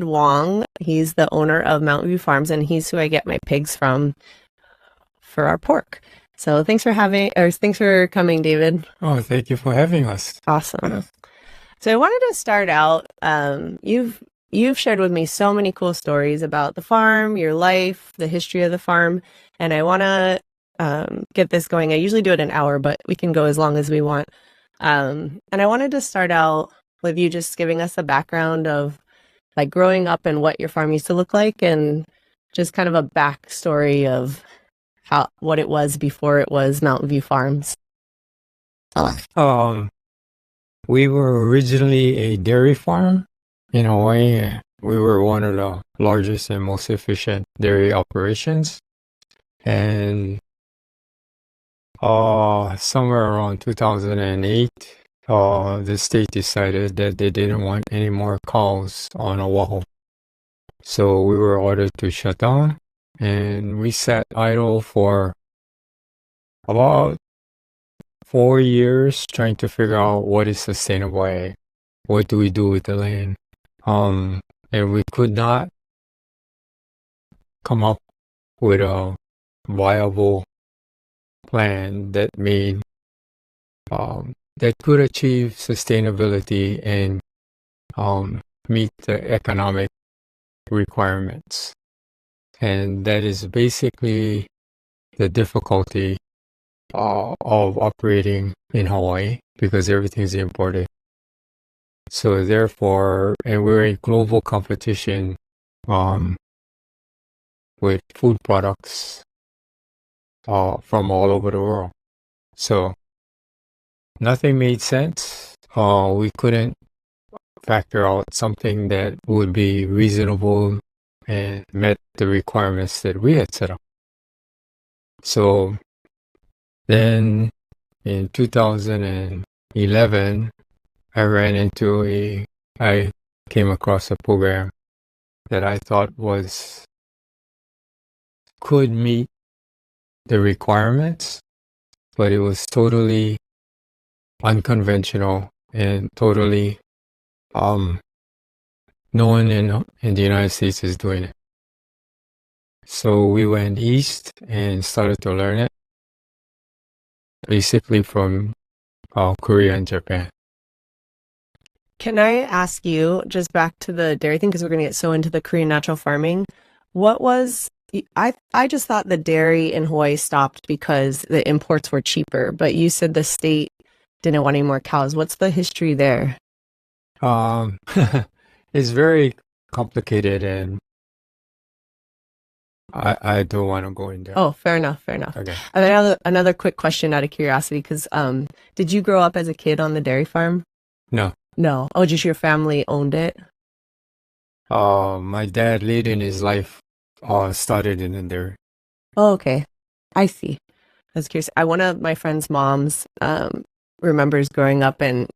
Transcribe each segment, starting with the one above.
Wong. He's the owner of Mountain View Farms, and he's who I get my pigs from for our pork. So thanks for coming, David. Oh, thank you for having us. Awesome. So I wanted to start out. You've shared with me so many cool stories about the farm, your life, the history of the farm, and I want to get this going. I usually do it an hour, but we can go as long as we want. And I wanted to start out with you just giving us a background of like growing up and what your farm used to look like, and just kind of a backstory of what it was before it was Mountain View Farms. We were originally a dairy farm in Hawaii. We were one of the largest and most efficient dairy operations. And somewhere around 2008, the state decided that they didn't want any more cows on Oahu. So we were ordered to shut down, and we sat idle for about 4 years trying to figure out what is sustainable. What do we do with the land? And we could not come up with a viable plan that made that could achieve sustainability and meet the economic requirements. And that is basically the difficulty of operating in Hawaii, because everything is imported. So therefore, and we're in global competition with food products from all over the world. So nothing made sense. We couldn't factor out something that would be reasonable and met the requirements that we had set up. So then in 2011, I came across a program that I thought could meet the requirements, but it was totally unconventional and totally no one in the United States is doing it. So we went east and started to learn it, basically from Korea and Japan. Can I ask you, just back to the dairy thing, because we're going to get so into the Korean natural farming, I just thought the dairy in Hawaii stopped because the imports were cheaper, but you said the state didn't want any more cows. What's the history there? It's very complicated, and I don't want to go in there. Oh, fair enough. Okay. And then another quick question out of curiosity, because did you grow up as a kid on the dairy farm? No. No. Oh, just your family owned it? My dad, late in his life, started in the dairy. Oh, okay. I see. I was curious. One of my friend's moms remembers growing up, and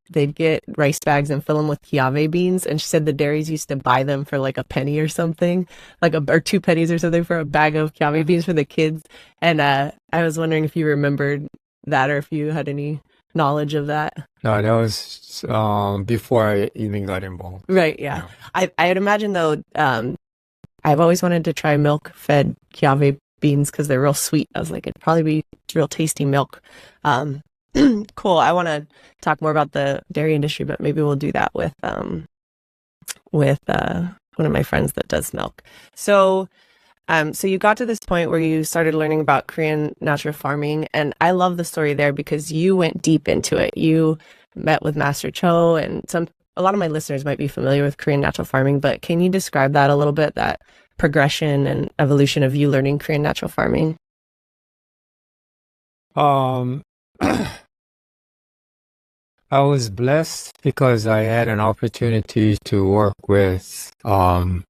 they'd get rice bags and fill them with kiawe beans, and she said the dairies used to buy them for like a penny or something, or 2 pennies or something for a bag of kiawe beans for the kids. And I was wondering if you remembered that, or if you had any knowledge of that. No, that was before I even got involved. Right, yeah. I'd imagine though, I've always wanted to try milk-fed kiawe beans because they're real sweet. I was like, it'd probably be real tasty milk. Cool. I want to talk more about the dairy industry, but maybe we'll do that with one of my friends that does milk. So you got to this point where you started learning about Korean natural farming, and I love the story there because you went deep into it. You met with Master Cho, and a lot of my listeners might be familiar with Korean natural farming, but can you describe that a little bit, that progression and evolution of you learning Korean natural farming? I was blessed because I had an opportunity to work with what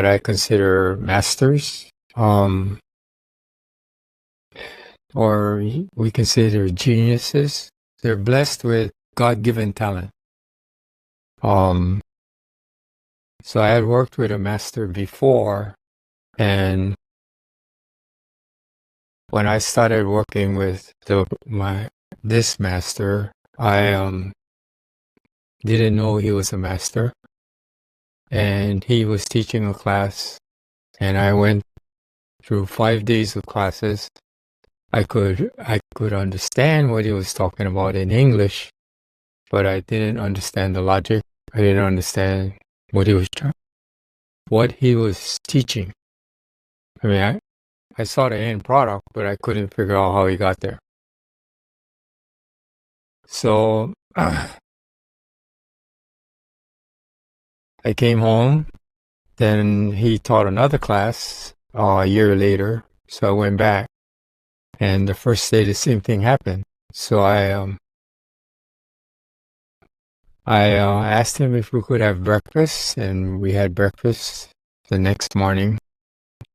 I consider masters, or we consider geniuses. They're blessed with God-given talent. So I had worked with a master before, and when I started working with this master, I didn't know he was a master. And he was teaching a class, and I went through 5 days of classes. I could understand what he was talking about in English, but I didn't understand the logic. I didn't understand what he was teaching. I mean, I saw the end product, but I couldn't figure out how he got there. So I came home. Then he taught another class a year later. So I went back, and the first day the same thing happened. So I asked him if we could have breakfast, and we had breakfast the next morning.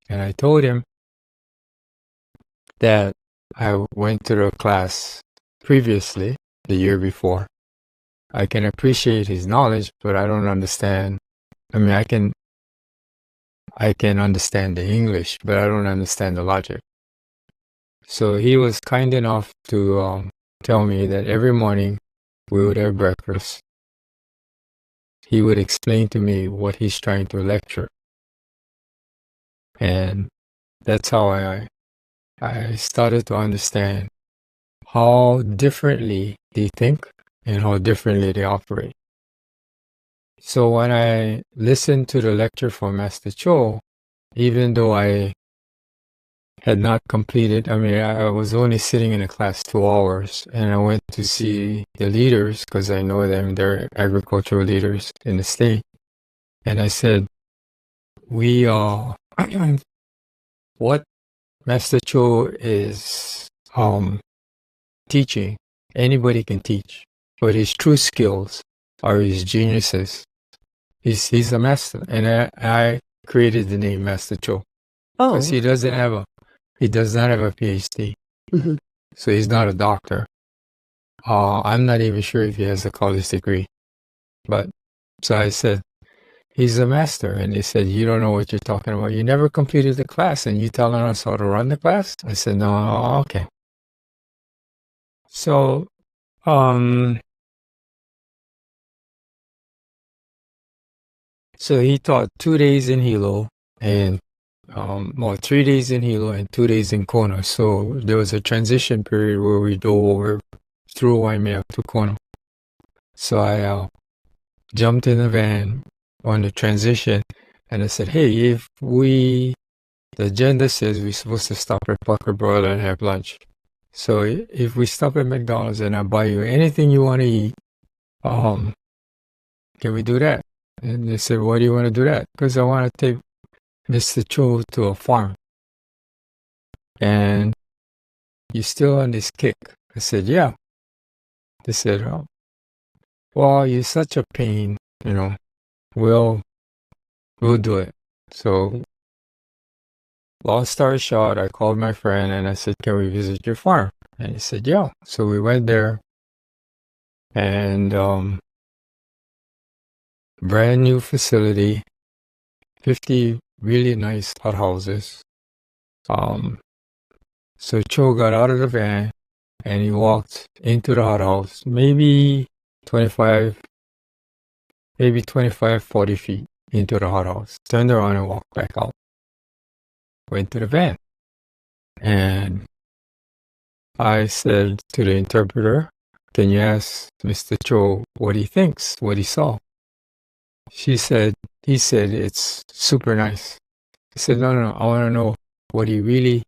And I told him that I went to the class previously, the year before. I can appreciate his knowledge, but I don't understand. I mean, I can understand the English, but I don't understand the logic. So he was kind enough to tell me that every morning we would have breakfast. He would explain to me what he's trying to lecture. And that's how I started to understand how differently they think and how differently they operate. So when I listened to the lecture from Master Cho, even though I had not completed, I mean, I was only sitting in a class 2 hours, and I went to see the leaders because I know them, they're agricultural leaders in the state. And I said, what Master Cho is teaching, anybody can teach, but his true skills are his geniuses. He's a master, and I created the name Master Cho because he does not have a PhD, so he's not a doctor. I'm not even sure if he has a college degree, but so I said he's a master, and they said you don't know what you're talking about. You never completed the class, and you telling us how to run the class? I said no, okay. So So he taught 2 days in Hilo and 3 days in Hilo and 2 days in Kona. So there was a transition period where we drove over through Waimea to Kona. So I jumped in the van on the transition, and I said, hey, the agenda says we're supposed to stop at Parker Broiler and have lunch. So if we stop at McDonald's and I buy you anything you want to eat, can we do that? And they said, why do you want to do that? Because I want to take Mr. Cho to a farm. And you're still on this kick. I said, yeah. They said, well, you're such a pain, we'll do it. So, long story short, I called my friend and I said, can we visit your farm? And he said, yeah. So we went there, and brand new facility, 50 really nice hothouses. So Cho got out of the van and he walked into the hothouse, maybe 25, 40 feet into the hothouse, turned around and walked back out. Went to the van. And I said to the interpreter, can you ask Mr. Cho what he thinks, what he saw? He said it's super nice. I said, no, I want to know what he really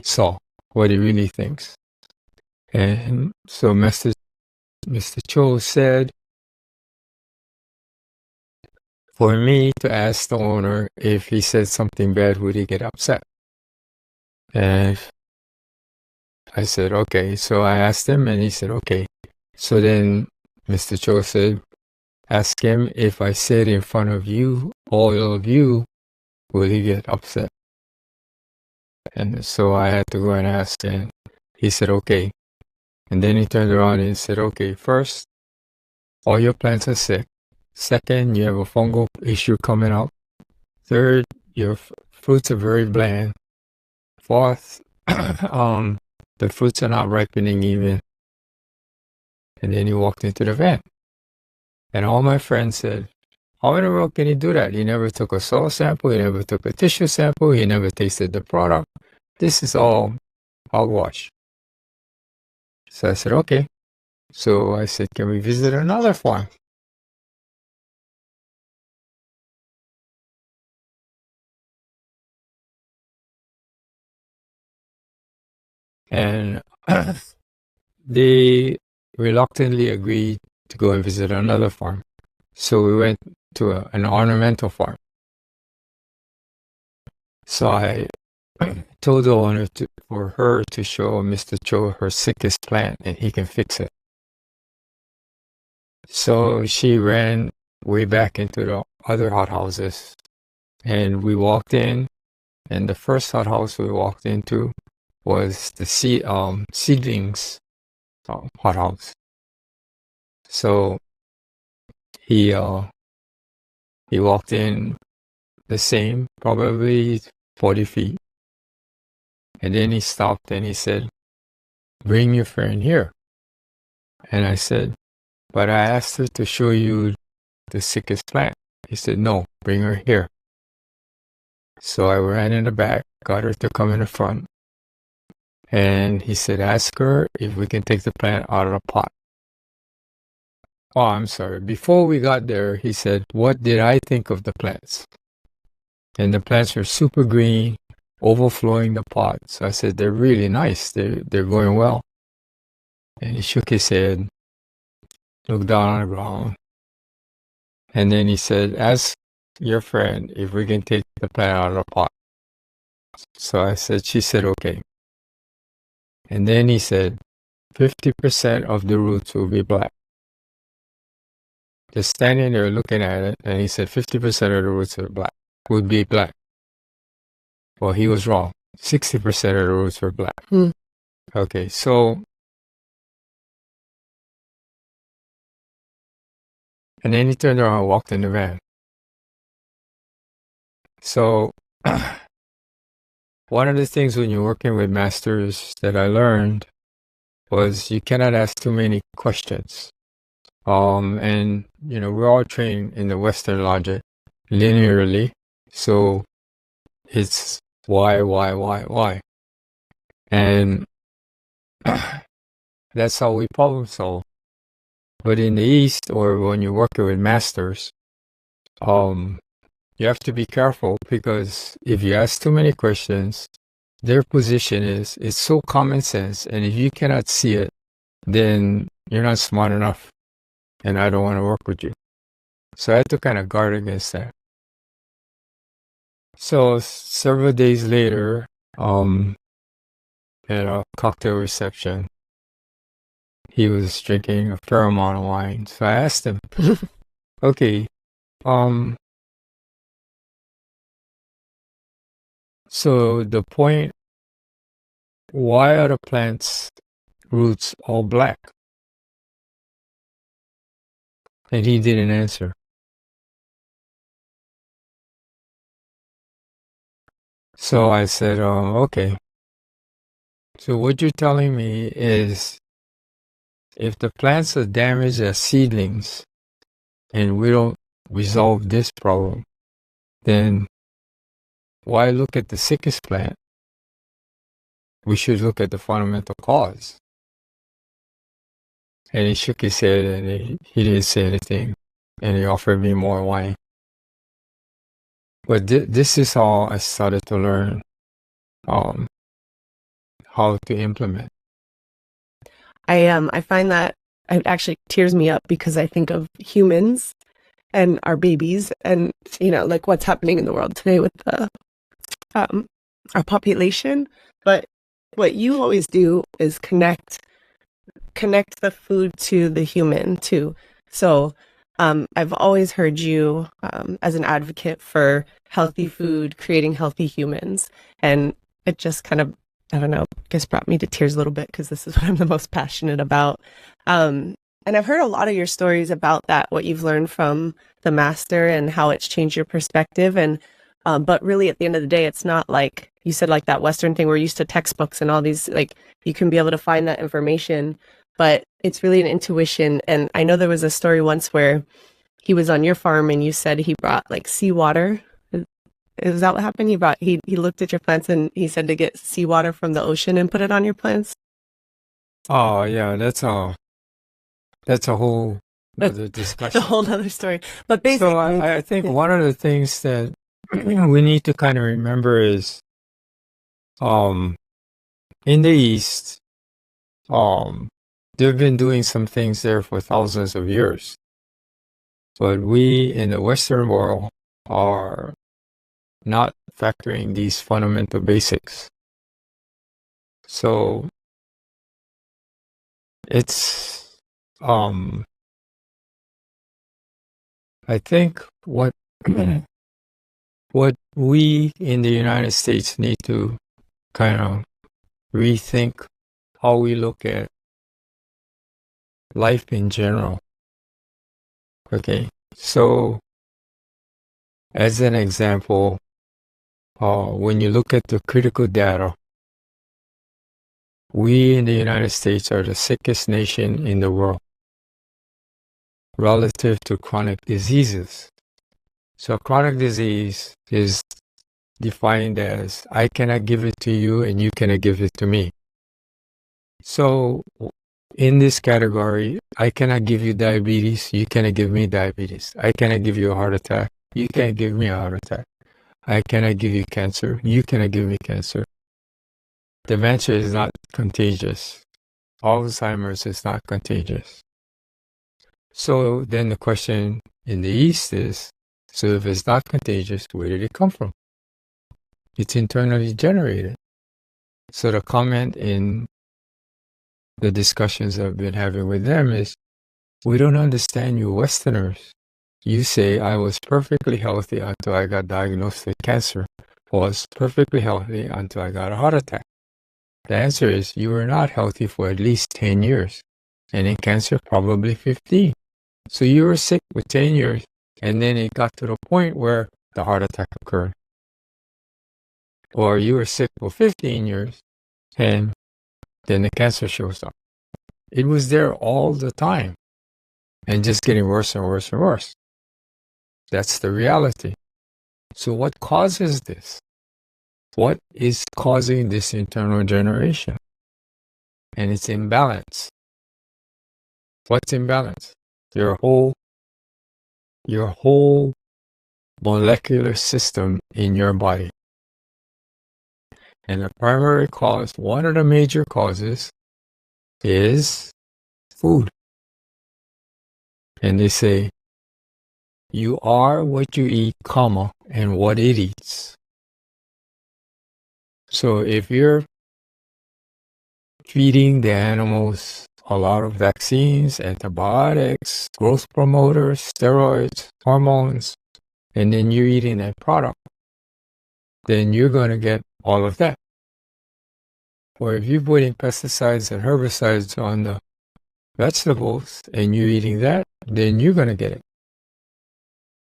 saw, what he really thinks. And so Mr. Cho said, for me to ask the owner if he said something bad, would he get upset? And I said, okay. So I asked him, and he said, okay. So then Mr. Cho said, ask him if I said in front of you, all of you, will he get upset? And so I had to go and ask, and he said, okay. And then he turned around and said, okay, first, all your plants are sick. Second, you have a fungal issue coming up. Third, your fruits are very bland. Fourth, the fruits are not ripening even. And then he walked into the van. And all my friends said, how in the world can he do that? He never took a soil sample. He never took a tissue sample. He never tasted the product. This is all hogwash. So I said, okay. So I said, can we visit another farm? And they reluctantly agreed to go and visit another farm. So we went to an ornamental farm. So I told the owner for her to show Mr. Cho her sickest plant and he can fix it. So she ran way back into the other hothouses and we walked in, and the first hothouse we walked into was the seedlings hothouse. So he walked in the same, probably 40 feet. And then he stopped and he said, bring your friend here. And I said, but I asked her to show you the sickest plant. He said, no, bring her here. So I ran in the back, got her to come in the front. And he said, ask her if we can take the plant out of the pot. Oh, I'm sorry. Before we got there, he said, what did I think of the plants? And the plants were super green, overflowing the pot. So I said, they're really nice. They're going well. And he shook his head, looked down on the ground. And then he said, ask your friend if we can take the plant out of the pot. So I said, she said, okay. And then he said, 50% of the roots will be black. Just standing there looking at it, and he said 50% of the roots would be black. Well, he was wrong. 60% of the roots were black. Okay, so, and then he turned around and walked in the van. So, one of the things when you're working with masters that I learned was you cannot ask too many questions. And, we're all trained in the Western logic linearly. So it's why? And that's how we problem solve. But in the East, or when you're working with masters, you have to be careful, because if you ask too many questions, their position is, it's so common sense. And if you cannot see it, then you're not smart enough. And I don't want to work with you. So I had to kind of guard against that. So several days later, at a cocktail reception, he was drinking a fair amount of wine. So I asked him, okay, so the point, why are the plant's roots all black? And he didn't answer. So I said, okay. So what you're telling me is, if the plants are damaged as seedlings and we don't resolve this problem, then why look at the sickest plant? We should look at the fundamental cause. And he shook his head and he didn't say anything. And he offered me more wine. But this is how I started to learn how to implement. I find that it actually tears me up, because I think of humans and our babies, and like what's happening in the world today with our population. But what you always do is connect the food to the human too. So I've always heard you as an advocate for healthy food, creating healthy humans. And it just kind of, I don't know, I guess brought me to tears a little bit, because this is what I'm the most passionate about. And I've heard a lot of your stories about that, what you've learned from the master and how it's changed your perspective. And but really, at the end of the day, it's not like you said, like that Western thing, we're used to textbooks and all these, like you can be able to find that information. but it's really an intuition. And I know there was a story once where he was on your farm and you said he brought like seawater. Is that what happened? He looked at your plants and he said to get seawater from the ocean and put it on your plants. Oh yeah, that's a whole other It's a discussion. whole other story. But basically, So I think one of the things that we need to kind of remember is, in the East, they've been doing some things there for thousands of years, but we in the Western world are not factoring these fundamental basics. So it's, I think what we in the United States need to kind of rethink how we look at life in general. Okay, so as an example, when you look at the critical data, we in the United States are the sickest nation in the world relative to chronic diseases. So chronic disease is defined as I cannot give it to you and you cannot give it to me. So in this category, I cannot give you diabetes, you cannot give me diabetes. I cannot give you a heart attack, you can't give me a heart attack. I cannot give you cancer, you cannot give me cancer. Dementia is not contagious. Alzheimer's is not contagious. So then the question in the East is, so if it's not contagious, where did it come from? It's internally generated. So the comment in the discussions I've been having with them is, we don't understand you Westerners. You say I was perfectly healthy until I got diagnosed with cancer, was perfectly healthy until I got a heart attack. The answer is you were not healthy for at least 10 years, and in cancer, probably 15. So you were sick for 10 years, and then it got to the point where the heart attack occurred. Or you were sick for 15 years, and then the cancer shows up. It was there all the time, and just getting worse and worse and worse. That's the reality. So what causes this? What is causing this internal generation? And it's imbalance. What's imbalance? Your whole molecular system in your body. And the primary cause, one of the major causes, is food. And they say, you are what you eat, comma, and what it eats. So if you're feeding the animals a lot of vaccines, antibiotics, growth promoters, steroids, hormones, and then you're eating that product, then you're going to get all of that. Or if you're putting pesticides and herbicides on the vegetables and you're eating that, then you're going to get it.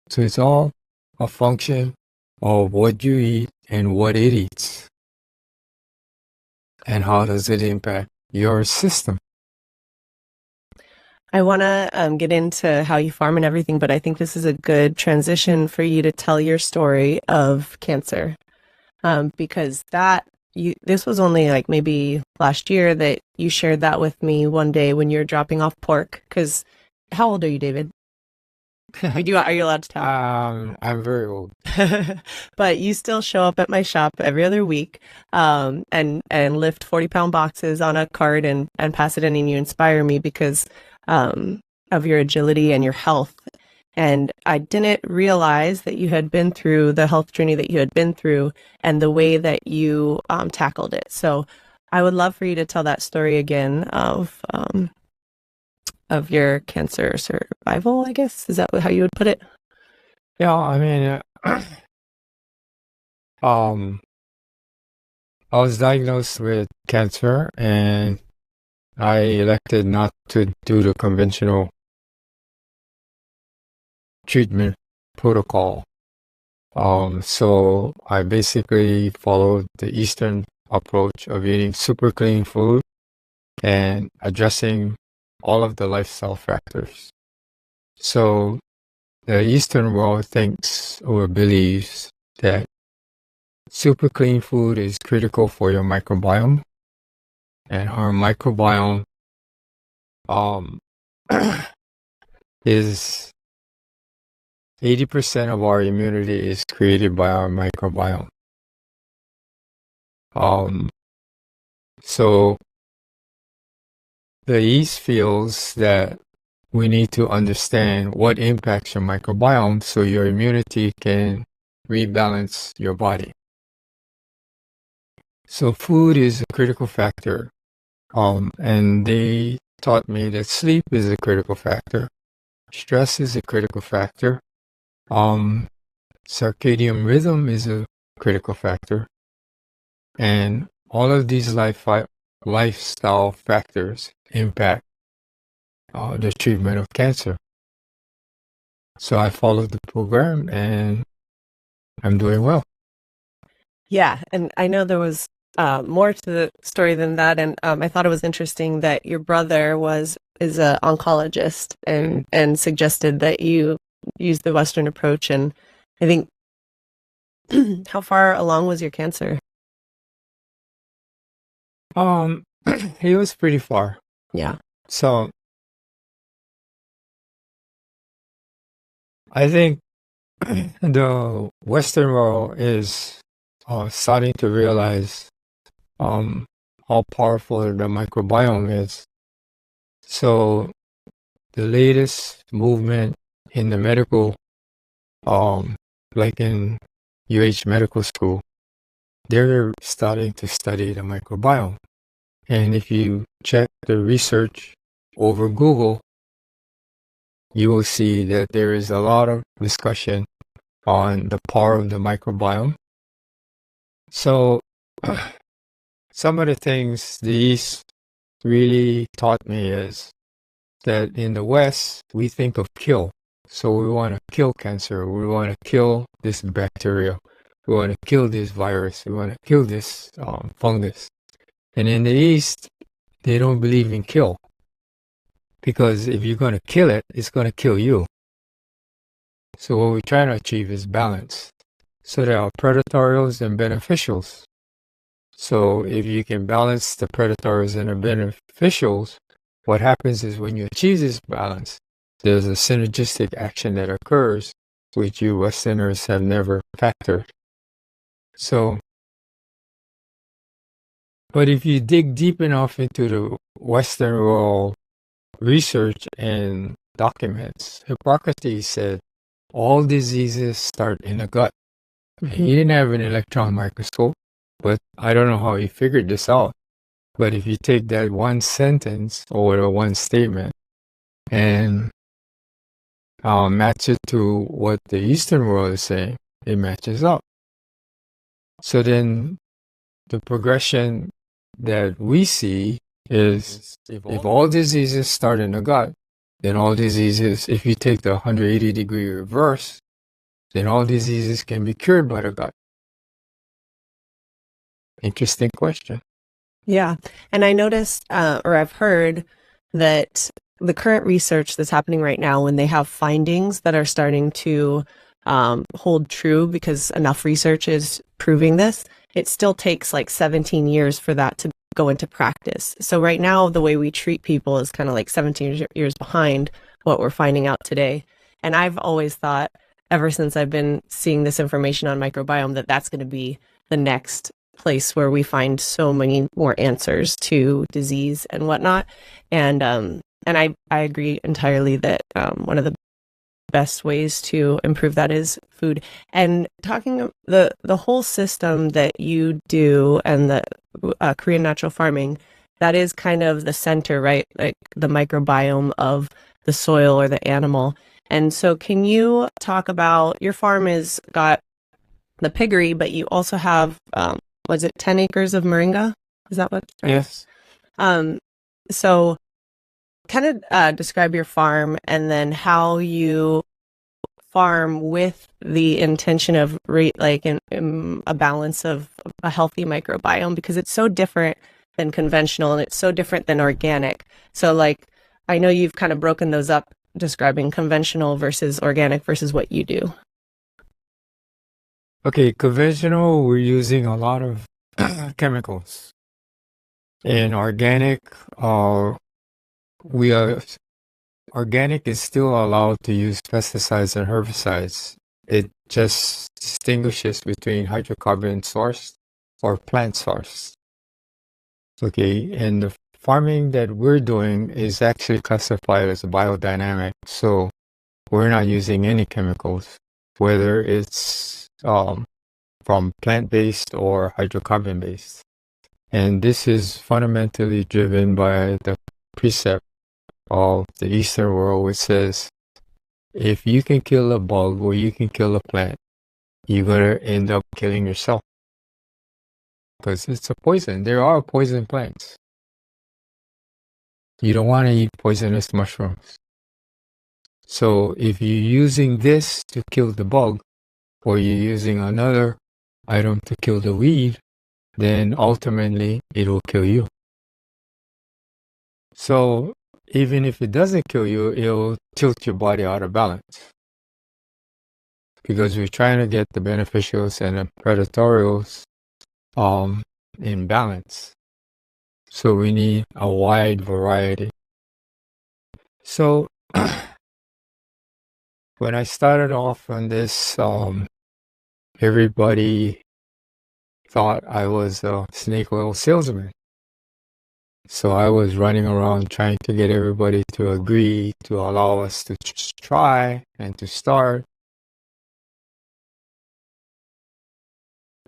So it's all a function of what you eat and what it eats. And how does it impact your system? I want to get into how you farm and everything, but I think this is a good transition for you to tell your story of cancer, because this was only like maybe last year that you shared that with me one day when you're dropping off pork. Because how old are you, David? Are you allowed to tell? I'm very old. But you still show up at my shop every other week, and lift 40-pound boxes on a cart and pass it in, and you inspire me because of your agility and your health. And I didn't realize that you had been through the health journey that you had been through and the way that you tackled it. So I would love for you to tell that story again of your cancer survival, I guess. Is that how you would put it? Yeah, I mean, I was diagnosed with cancer and I elected not to do the conventional treatment protocol. So I basically followed the Eastern approach of eating super clean food and addressing all of the lifestyle factors. So the Eastern world thinks or believes that super clean food is critical for your microbiome, and our microbiome is 80% of our immunity is created by our microbiome. So the East feels that we need to understand what impacts your microbiome so your immunity can rebalance your body. So food is a critical factor. And they taught me that sleep is a critical factor. Stress is a critical factor. Circadian rhythm is a critical factor. And all of these lifestyle factors impact the treatment of cancer. So I followed the program and I'm doing well. Yeah, and I know there was more to the story than that, and I thought it was interesting that your brother is an oncologist and suggested that you use the Western approach. And I think, how far along was your cancer? He was pretty far. Yeah. So I think the Western world is starting to realize how powerful the microbiome is. So the latest movement in the medical, like in UH Medical School, they're starting to study the microbiome. And if you check the research over Google, you will see that there is a lot of discussion on the power of the microbiome. So some of the things the East really taught me is that in the West, we think of kill. So we want to kill cancer. We want to kill this bacteria. We want to kill this virus. We want to kill this fungus. And in the East, they don't believe in kill. Because if you're going to kill it, it's going to kill you. So what we're trying to achieve is balance. So there are predators and beneficials. So if you can balance the predators and the beneficials, what happens is when you achieve this balance, there's a synergistic action that occurs, which you Westerners have never factored. So, but if you dig deep enough into the Western world research and documents, Hippocrates said all diseases start in the gut. He didn't have an electron microscope, but I don't know how he figured this out. But if you take that one sentence or one statement and match it to what the Eastern world is saying, it matches up. So then the progression that we see is if all diseases start in the gut, then all diseases, if you take the 180-degree reverse, then all diseases can be cured by the gut. Interesting question. Yeah. And I noticed, or I've heard that the current research that's happening right now, when they have findings that are starting to hold true because enough research is proving this, it still takes like 17 years for that to go into practice. So right now, the way we treat people is kind of like 17 years behind what we're finding out today. And I've always thought, ever since I've been seeing this information on microbiome, that that's going to be the next place where we find so many more answers to disease and whatnot. And I agree entirely that one of the best ways to improve that is food. And talking the whole system that you do and the Korean natural farming, that is kind of the center, right? Like the microbiome of the soil or the animal. And so can you talk about, your farm has got the piggery, but you also have, was it 10 acres of moringa? Is that what? Yes. So kind of describe your farm and then how you farm with the intention of a balance of a healthy microbiome, because it's so different than conventional and it's so different than organic. So like I know you've kind of broken those up, describing conventional versus organic versus what you do. Okay, conventional, we're using a lot of chemicals. In organic, we are organic is still allowed to use pesticides and herbicides. It just distinguishes between hydrocarbon source or plant source. Okay, and the farming that we're doing is actually classified as biodynamic. So we're not using any chemicals, whether it's from plant-based or hydrocarbon-based. And this is fundamentally driven by the precept of the Eastern world, which says, if you can kill a bug or you can kill a plant, you're going to end up killing yourself. Because it's a poison. There are poison plants. You don't want to eat poisonous mushrooms. So if you're using this to kill the bug, or you're using another item to kill the weed, then ultimately it will kill you. So even if it doesn't kill you, it'll tilt your body out of balance. Because we're trying to get the beneficials and the predatorials in balance. So we need a wide variety. So when I started off on this, everybody thought I was a snake oil salesman. So I was running around trying to get everybody to agree to allow us to try and to start.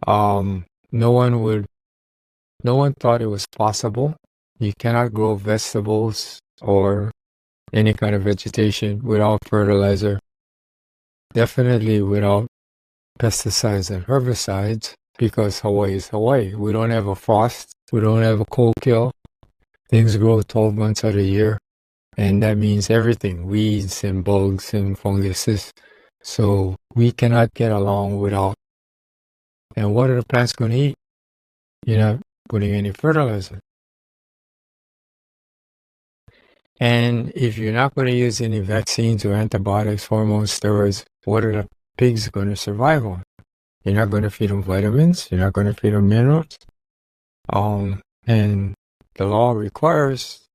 No one thought it was possible. You cannot grow vegetables or any kind of vegetation without fertilizer. Definitely without pesticides and herbicides, because Hawaii is Hawaii. We don't have a frost. We don't have a cold kill. Things grow 12 months out of the year, and that means everything, weeds and bugs and funguses. So we cannot get along without. And what are the plants going to eat? You're not putting any fertilizer. And if you're not going to use any vaccines or antibiotics, hormones, steroids, what are the pigs going to survive on? You're not going to feed them vitamins. You're not going to feed them minerals. And the law requires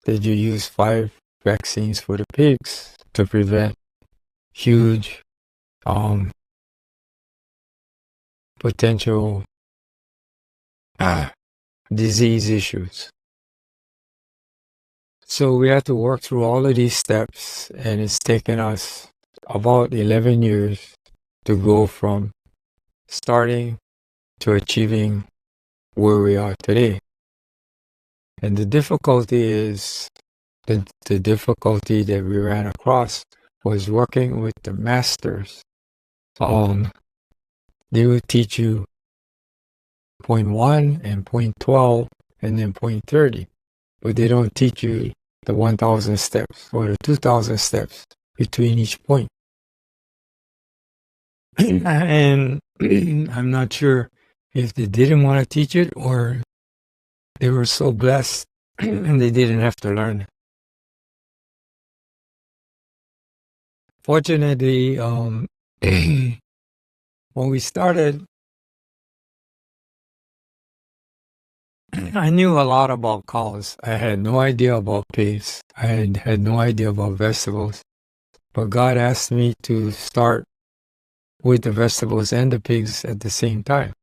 that you use 5 vaccines for the pigs to prevent huge potential disease issues. So we had to work through all of these steps, and it's taken us about 11 years to go from starting to achieving where we are today. And the difficulty is, the difficulty that we ran across was working with the masters. They would teach you point 1 and point 12 and then point 30. But they don't teach you the 1,000 steps or the 2,000 steps between each point. And I'm not sure if they didn't want to teach it or they were so blessed and they didn't have to learn. Fortunately, when we started, I knew a lot about cows. I had no idea about pigs. I had no idea about vegetables. But God asked me to start with the vegetables and the pigs at the same time.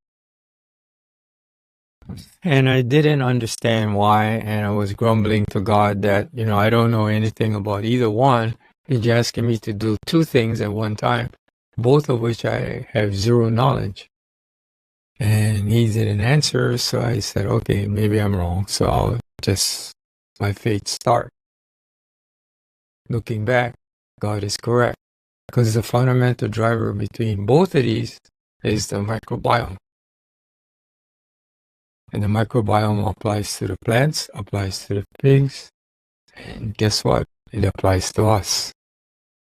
And I didn't understand why, and I was grumbling to God that, I don't know anything about either one. He's asking me to do 2 things at one time, both of which I have zero knowledge. And he didn't answer, so I said, okay, maybe I'm wrong, so I'll just my faith start. Looking back, God is correct, because the fundamental driver between both of these is the microbiome. And the microbiome applies to the plants, applies to the pigs, and guess what? It applies to us.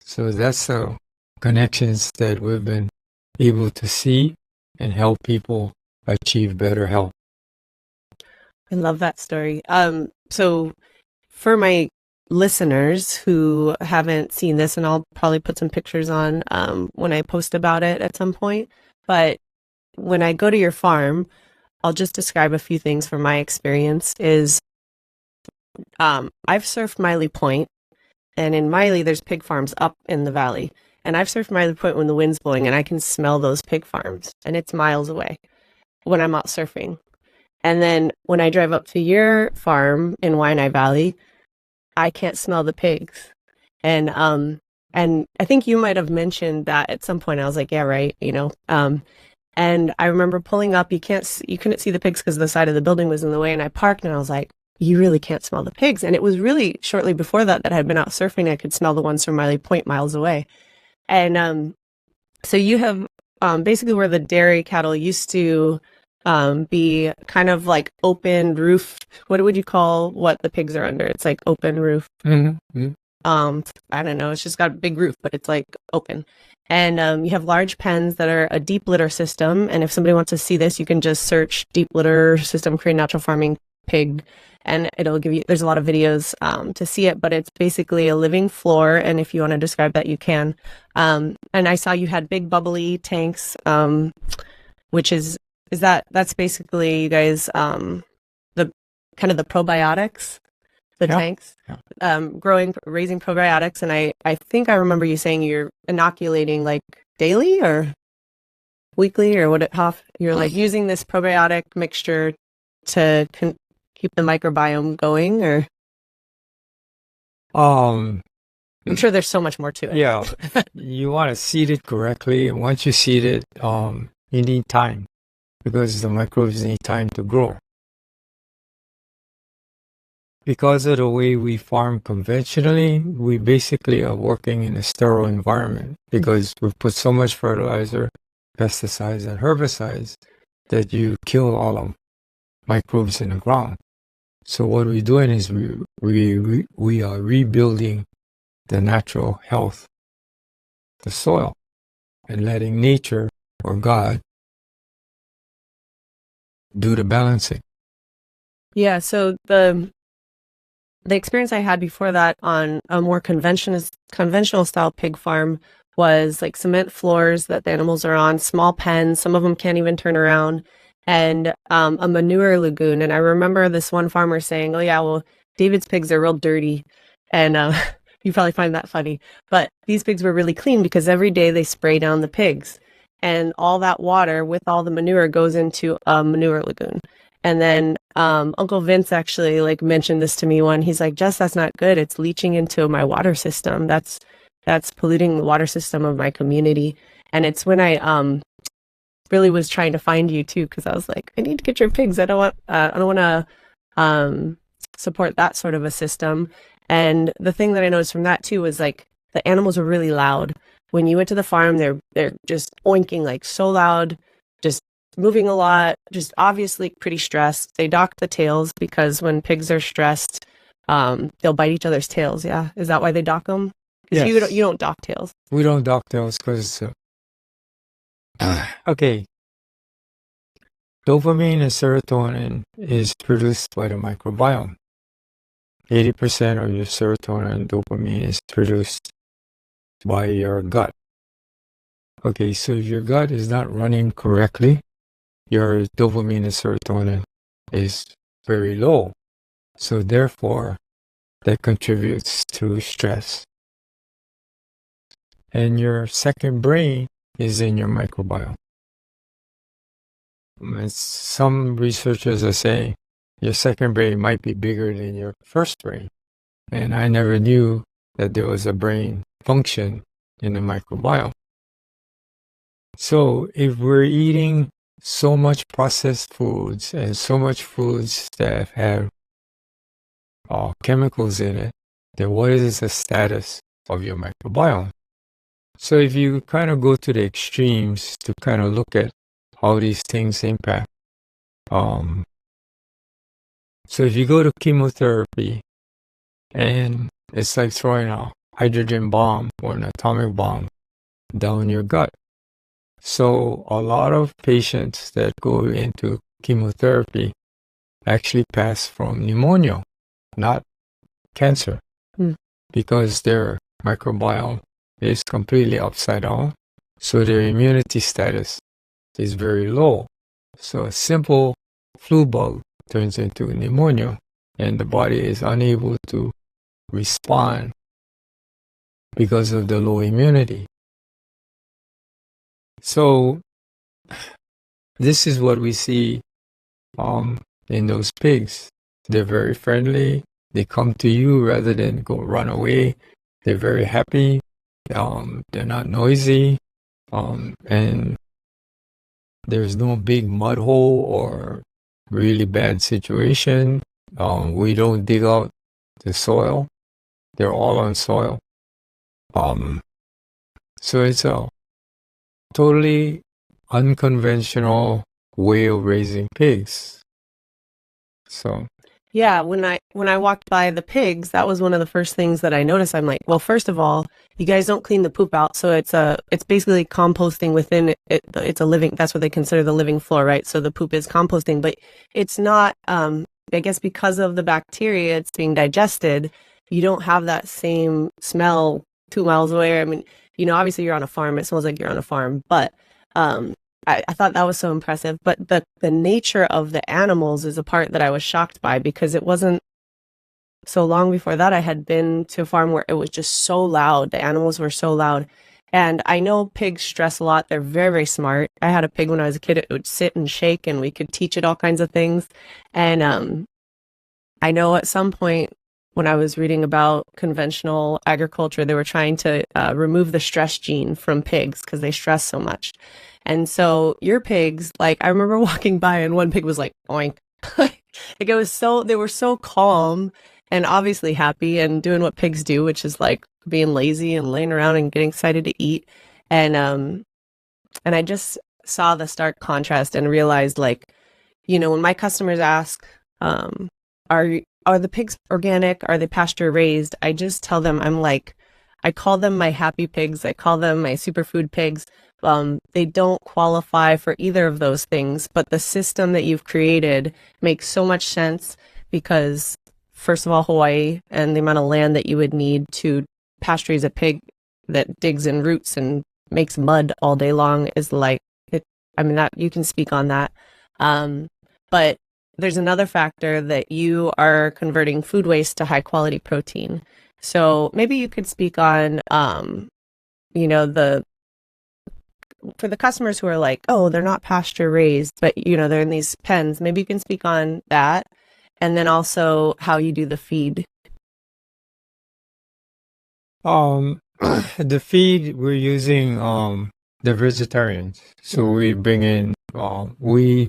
So that's the connections that we've been able to see and help people achieve better health. I love that story. So for my listeners who haven't seen this, and I'll probably put some pictures on when I post about it at some point, but when I go to your farm, I'll just describe a few things from my experience is I've surfed Miley Point, and in Miley, there's pig farms up in the valley. And I've surfed Miley Point when the wind's blowing, and I can smell those pig farms, and it's miles away when I'm out surfing. And then when I drive up to your farm in Waianae Valley, I can't smell the pigs. And I think you might have mentioned that at some point. I was like, yeah, right, you know. And I remember pulling up. You couldn't see the pigs because the side of the building was in the way. And I parked, and I was like, you really can't smell the pigs. And it was really shortly before that I had been out surfing. I could smell the ones from Miley Point miles away. And so you have basically where the dairy cattle used to be kind of like open roof. What would you call what the pigs are under? It's like open roof. Mm-hmm. I don't know. It's just got a big roof, but it's like open. And you have large pens that are a deep litter system. And if somebody wants to see this, you can just search deep litter system, Korean natural farming pig, and it'll give you, there's a lot of videos to see it, but it's basically a living floor. And if you want to describe that, you can. And I saw you had big bubbly tanks, which that's basically, you guys, the kind of the probiotics, the tanks, raising probiotics. And I think I remember you saying you're inoculating like daily or weekly or you're like using this probiotic mixture to keep the microbiome going, or I'm sure there's so much more to it. Yeah, you want to seed it correctly, and once you seed it, you need time because the microbes need time to grow. Because of the way we farm conventionally, we basically are working in a sterile environment because we put so much fertilizer, pesticides, and herbicides that you kill all of microbes in the ground. So what we're doing is we are rebuilding the natural health, the soil, and letting nature or God do the balancing. Yeah. So the experience I had before that on a more conventional style pig farm was like cement floors that the animals are on, small pens. Some of them can't even turn around. And a manure lagoon. And I remember this one farmer saying, oh yeah, well, David's pigs are real dirty. And you probably find that funny. But these pigs were really clean because every day they spray down the pigs. And all that water with all the manure goes into a manure lagoon. And then Uncle Vince actually like mentioned this to me one. He's like, Jess, that's not good. It's leaching into my water system. That's polluting the water system of my community. And it's when I really was trying to find you too, because I was like, I need to get your pigs. I don't want to support that sort of a system. And the thing that I noticed from that too was like the animals were really loud. When you went to the farm, they're just oinking like so loud, just moving a lot, just obviously pretty stressed. They dock the tails because when pigs are stressed, they'll bite each other's tails. Yeah, is that why they dock them? Yes. You don't dock tails. We don't dock tails because okay. Dopamine and serotonin is produced by the microbiome. 80% of your serotonin and dopamine is produced by your gut. Okay, so if your gut is not running correctly, your dopamine and serotonin is very low. So therefore, that contributes to stress. And your second brain is in your microbiome. And some researchers are saying your second brain might be bigger than your first brain. And I never knew that there was a brain function in the microbiome. So if we're eating so much processed foods and so much foods that have chemicals in it, then what is the status of your microbiome? So if you kind of go to the extremes to kind of look at how these things impact. So if you go to chemotherapy and it's like throwing a hydrogen bomb or an atomic bomb down your gut. So a lot of patients that go into chemotherapy actually pass from pneumonia, not cancer. because their microbiome is completely upside down. So their immunity status is very low. So a simple flu bug turns into pneumonia, and the body is unable to respond because of the low immunity. So this is what we see in those pigs. They're very friendly. They come to you rather than go run away. They're very happy. They're not noisy. And there's no big mud hole or really bad situation. We don't dig out the soil. They're all on soil. So it's a totally unconventional way of raising pigs. So Yeah, when I walked by the pigs, that was one of the first things that I noticed. I'm like, well, first of all, you guys don't clean the poop out, so it's basically composting within it. It's a living. That's what they consider the living floor, right? So the poop is composting, but it's not. I guess because of the bacteria, it's being digested. You don't have that same smell 2 miles away. I mean, obviously you're on a farm. It smells like you're on a farm, but I thought that was so impressive. But the nature of the animals is a part that I was shocked by, because it wasn't so long before that I had been to a farm where it was just so loud. The animals were so loud. And I know pigs stress a lot. They're very, very smart. I had a pig when I was a kid. It would sit and shake, and we could teach it all kinds of things. And I know at some point when I was reading about conventional agriculture, they were trying to remove the stress gene from pigs because they stress so much. And so your pigs, like, I remember walking by and one pig was like, oink. Like, they were so calm and obviously happy and doing what pigs do, which is like being lazy and laying around and getting excited to eat. And I just saw the stark contrast and realized, like, when my customers ask, are the pigs organic? Are they pasture raised? I just tell them, I call them my happy pigs. I call them my superfood pigs. They don't qualify for either of those things, but the system that you've created makes so much sense because, first of all, Hawaii and the amount of land that you would need to pasture a pig that digs in roots and makes mud all day long is like it. I mean, that you can speak on that. But there's another factor that you are converting food waste to high quality protein. So maybe you could speak on, for the customers who are like, oh, they're not pasture raised, but they're in these pens. Maybe you can speak on that, and then also how you do the feed. The feed we're using the vegetarians. So we bring in we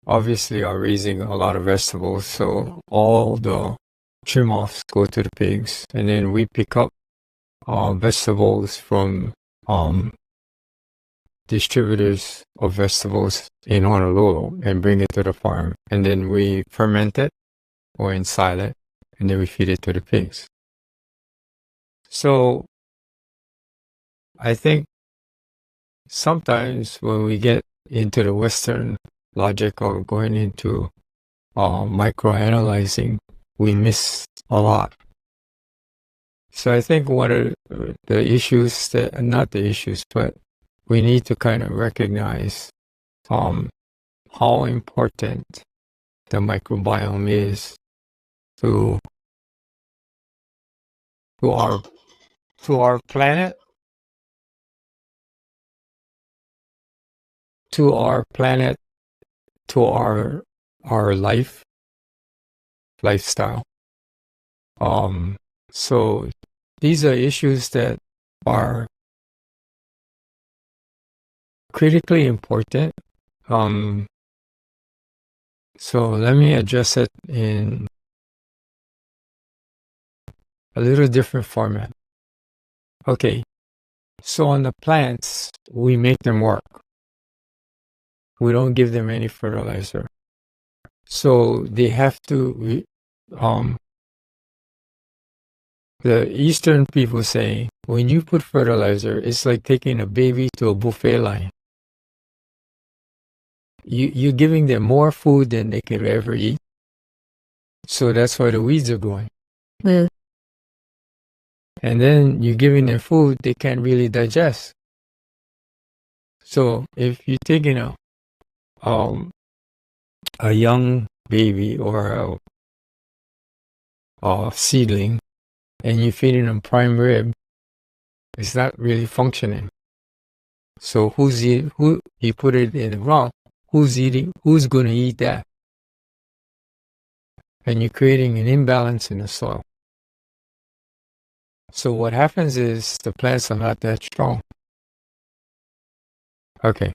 obviously are raising a lot of vegetables, so all the trim offs go to the pigs, and then we pick up vegetables from distributors of vegetables in Honolulu and bring it to the farm, and then we ferment it or ensile it, and then we feed it to the pigs. So I think sometimes when we get into the Western logic of going into microanalyzing, we miss a lot. So I think one of the issues not the issues, but we need to kind of recognize how important the microbiome is to our planet, to our lifestyle. So these are issues that are critically important. So let me address it in a little different format. Okay, so on the plants, we make them work. We don't give them any fertilizer. So they have to, the Eastern people say, when you put fertilizer, it's like taking a baby to a buffet line. You're giving them more food than they could ever eat. So that's why the weeds are growing. Yeah. And then you're giving them food they can't really digest. So if you're taking a young baby or a seedling and you're feeding them prime rib, it's not really functioning. So who you put it in the ground, who's going to eat that? And you're creating an imbalance in the soil. So what happens is the plants are not that strong. Okay.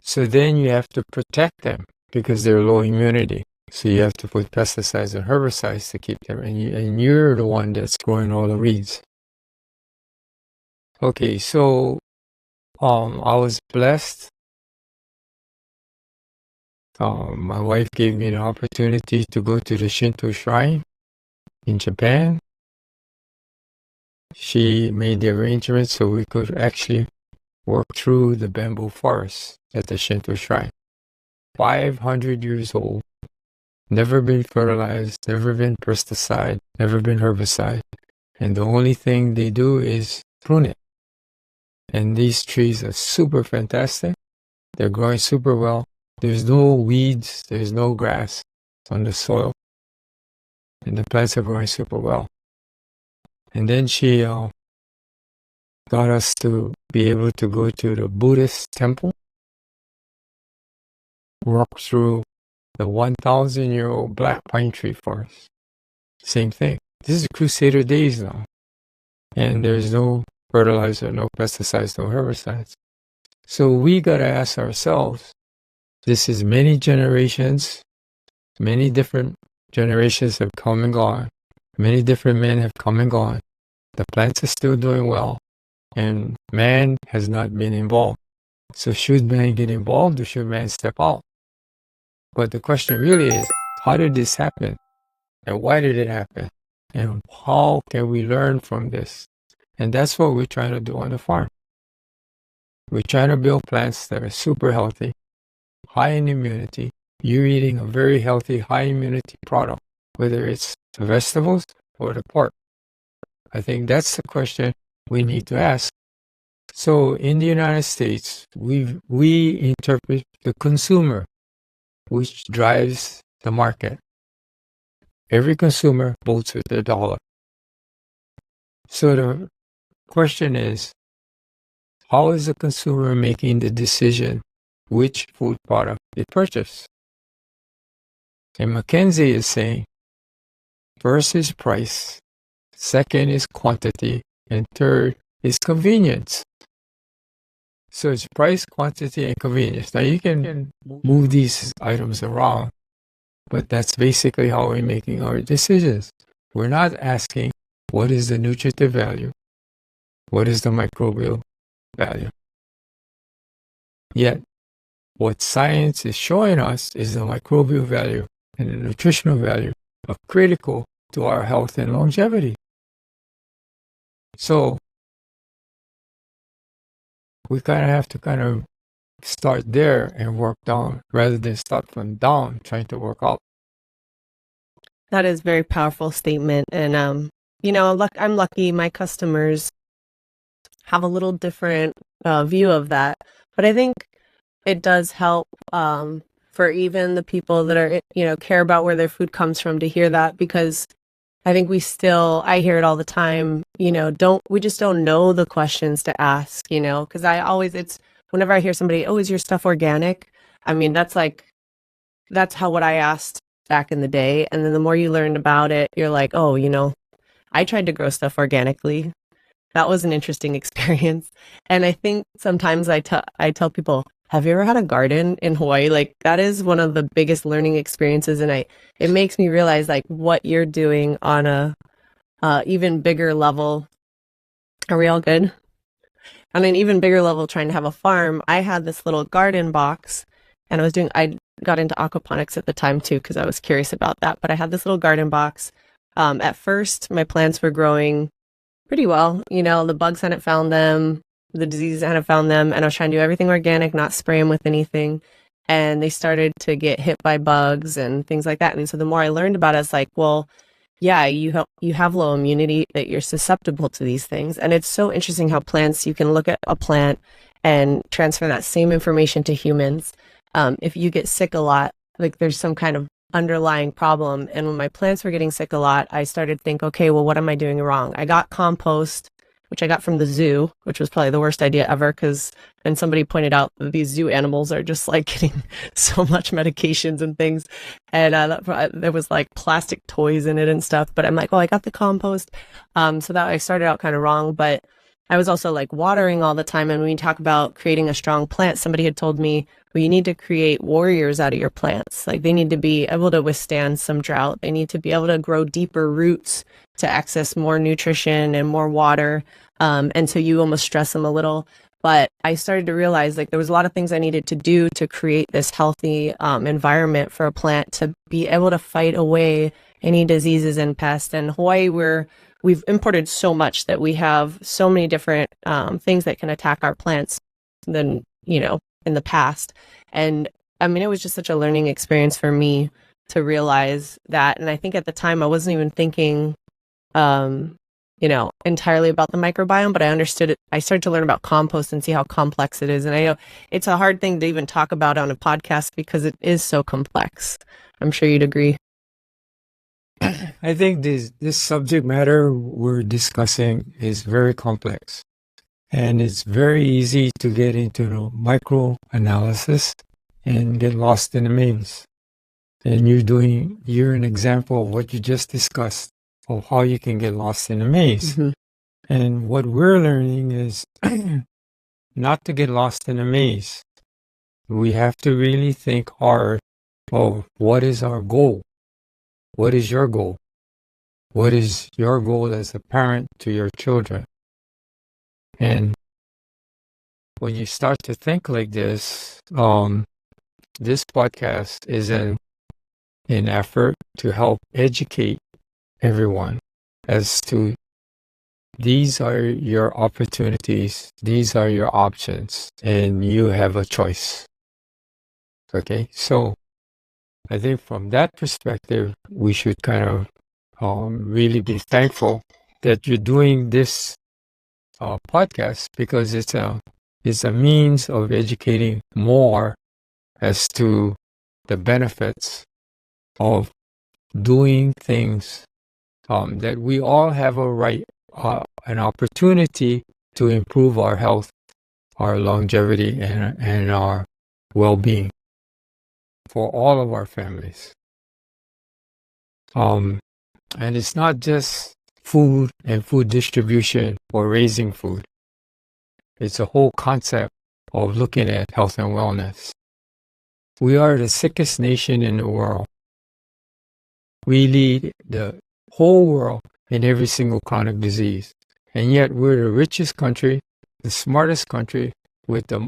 So then you have to protect them because they're low immunity. So you have to put pesticides and herbicides to keep them. And you're the one that's growing all the weeds. Okay, so I was blessed. My wife gave me the opportunity to go to the Shinto shrine in Japan. She made the arrangements so we could actually work through the bamboo forest at the Shinto shrine. 500 years old, never been fertilized, never been pesticide, never been herbicide. And the only thing they do is prune it. And these trees are super fantastic. They're growing super well. There's no weeds, there's no grass on the soil. And the plants are growing super well. And then she got us to be able to go to the Buddhist temple, walk through the 1,000-year-old black pine tree forest. Same thing. This is Crusader days now. And there's no fertilizer, no pesticides, no herbicides. So we got to ask ourselves, this is many generations, many different generations have come and gone. Many different men have come and gone. The plants are still doing well. And man has not been involved. So should man get involved or should man step out? But the question really is, how did this happen? And why did it happen? And how can we learn from this? And that's what we're trying to do on the farm. We're trying to build plants that are super healthy, high in immunity. You're eating a very healthy, high immunity product, whether it's the vegetables or the pork. I think that's the question we need to ask. So in the United States, we interpret the consumer, which drives the market. Every consumer votes with their dollar. So the question is, how is the consumer making the decision which food product they purchase? And McKinsey is saying, first is price, second is quantity, and third is convenience. So it's price, quantity, and convenience. Now you can move these items around, but that's basically how we're making our decisions. We're not asking what is the nutritive value, what is the microbial value. Yet, what science is showing us is the microbial value and the nutritional value are critical to our health and longevity. So, we have to start there and work down rather than start from down trying to work out. That is a very powerful statement. And, I'm lucky my customers have a little different view of that. But I think it does help for even the people that are, care about where their food comes from to hear that, because I think I hear it all the time, we just don't know the questions to ask, because whenever I hear somebody, oh, is your stuff organic? I mean, that's what I asked back in the day. And then the more you learned about it, you're like, oh, I tried to grow stuff organically. That was an interesting experience. And I think sometimes I tell people, have you ever had a garden in Hawaii? Like, that is one of the biggest learning experiences. And it makes me realize what you're doing on a even bigger level. Are we all good? On an even bigger level, trying to have a farm. I had this little garden box, and I got into aquaponics at the time too, because I was curious about that. But I had this little garden box. At first, my plants were growing pretty well. The bugs hadn't found them. The diseases hadn't found them. And I was trying to do everything organic, not spray them with anything. And they started to get hit by bugs and things like that. And so the more I learned about it, it's like, well, yeah, you have low immunity, that you're susceptible to these things. And it's so interesting how plants, you can look at a plant and transfer that same information to humans. If you get sick a lot, like there's some kind of underlying problem. And when my plants were getting sick a lot, I started to think, okay, well, what am I doing wrong? I got compost, which I got from the zoo, which was probably the worst idea ever, because and somebody pointed out that these zoo animals are just like getting so much medications and things, and there was like plastic toys in it and stuff. But I'm like, oh, I got the compost, so that I started out kind of wrong, but I was also like watering all the time. And when you talk about creating a strong plant, somebody had told me, well, you need to create warriors out of your plants. Like they need to be able to withstand some drought. They need to be able to grow deeper roots to access more nutrition and more water. And so you almost stress them a little. But I started to realize like there was a lot of things I needed to do to create this healthy environment for a plant to be able to fight away any diseases and pests. And Hawaii, we've imported so much that we have so many different things that can attack our plants than, in the past. And I mean, it was just such a learning experience for me to realize that. And I think at the time I wasn't even thinking, entirely about the microbiome, but I understood it. I started to learn about compost and see how complex it is. And I know it's a hard thing to even talk about on a podcast because it is so complex. I'm sure you'd agree. I think this subject matter we're discussing is very complex, and it's very easy to get into the micro analysis and get lost in the maze. And you're an example of what you just discussed, of how you can get lost in the maze. Mm-hmm. And what we're learning is not to get lost in the maze. We have to really think hard of what is our goal. What is your goal? What is your goal as a parent to your children? And when you start to think like this podcast is an effort to help educate everyone as to these are your opportunities, these are your options, and you have a choice. Okay, so I think from that perspective, we should kind of really be thankful that you're doing this podcast, because it's a means of educating more as to the benefits of doing things that we all have a right, an opportunity to improve our health, our longevity, and our well-being for all of our families. And it's not just food and food distribution or raising food. It's a whole concept of looking at health and wellness. We are the sickest nation in the world. We lead the whole world in every single chronic disease. And yet we're the richest country, the smartest country, with the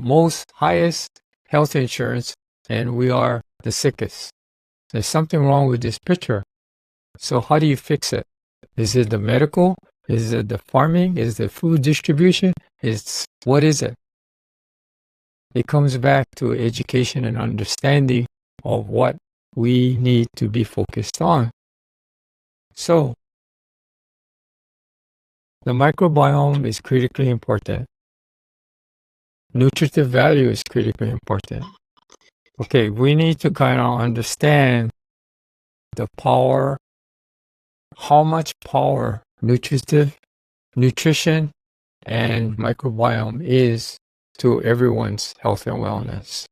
highest health insurance, and we are the sickest. There's something wrong with this picture. So how do you fix it? Is it the medical? Is it the farming? Is it food distribution? What is it? It comes back to education and understanding of what we need to be focused on. So, the microbiome is critically important. Nutritive value is critically important. Okay, we need to kind of understand the power, how much power nutrition and microbiome is to everyone's health and wellness.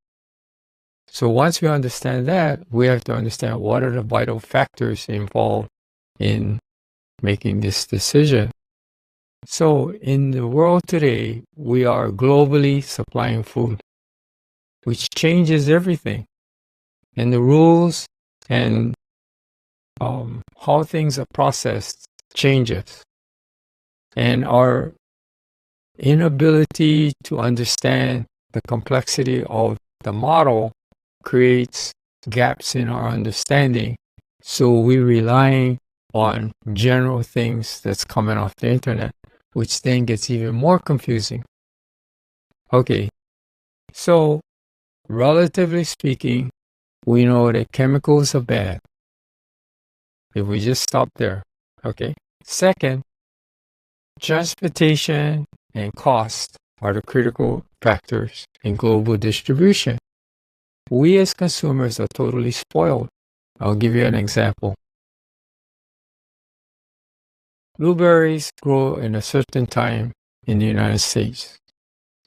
So once we understand that, we have to understand what are the vital factors involved in making this decision. So in the world today, we are globally supplying food, which changes everything. And the rules and how things are processed changes. And our inability to understand the complexity of the model creates gaps in our understanding. So we're relying on general things that's coming off the internet, which then gets even more confusing. Okay, so relatively speaking, we know that chemicals are bad. If we just stop there, Okay. Second, transportation and cost are the critical factors in global distribution. We as consumers are totally spoiled. I'll give you an example. Blueberries grow in a certain time in the United States.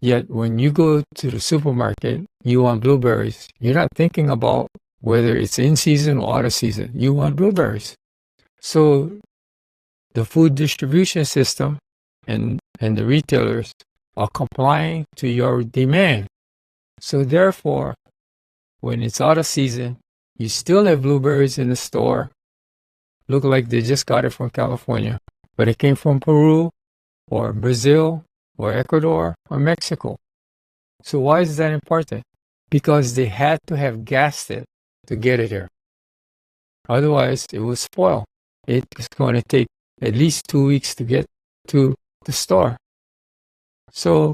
Yet when you go to the supermarket, you want blueberries. You're not thinking about whether it's in season or out of season. You want blueberries. So the food distribution system and the retailers are complying to your demand. So therefore, when it's out of season, you still have blueberries in the store. Look like they just got it from California, but it came from Peru or Brazil or Ecuador or Mexico. So why is that important? Because they had to have gassed it to get it here. Otherwise, it will spoil. It's going to take at least 2 weeks to get to the store. So,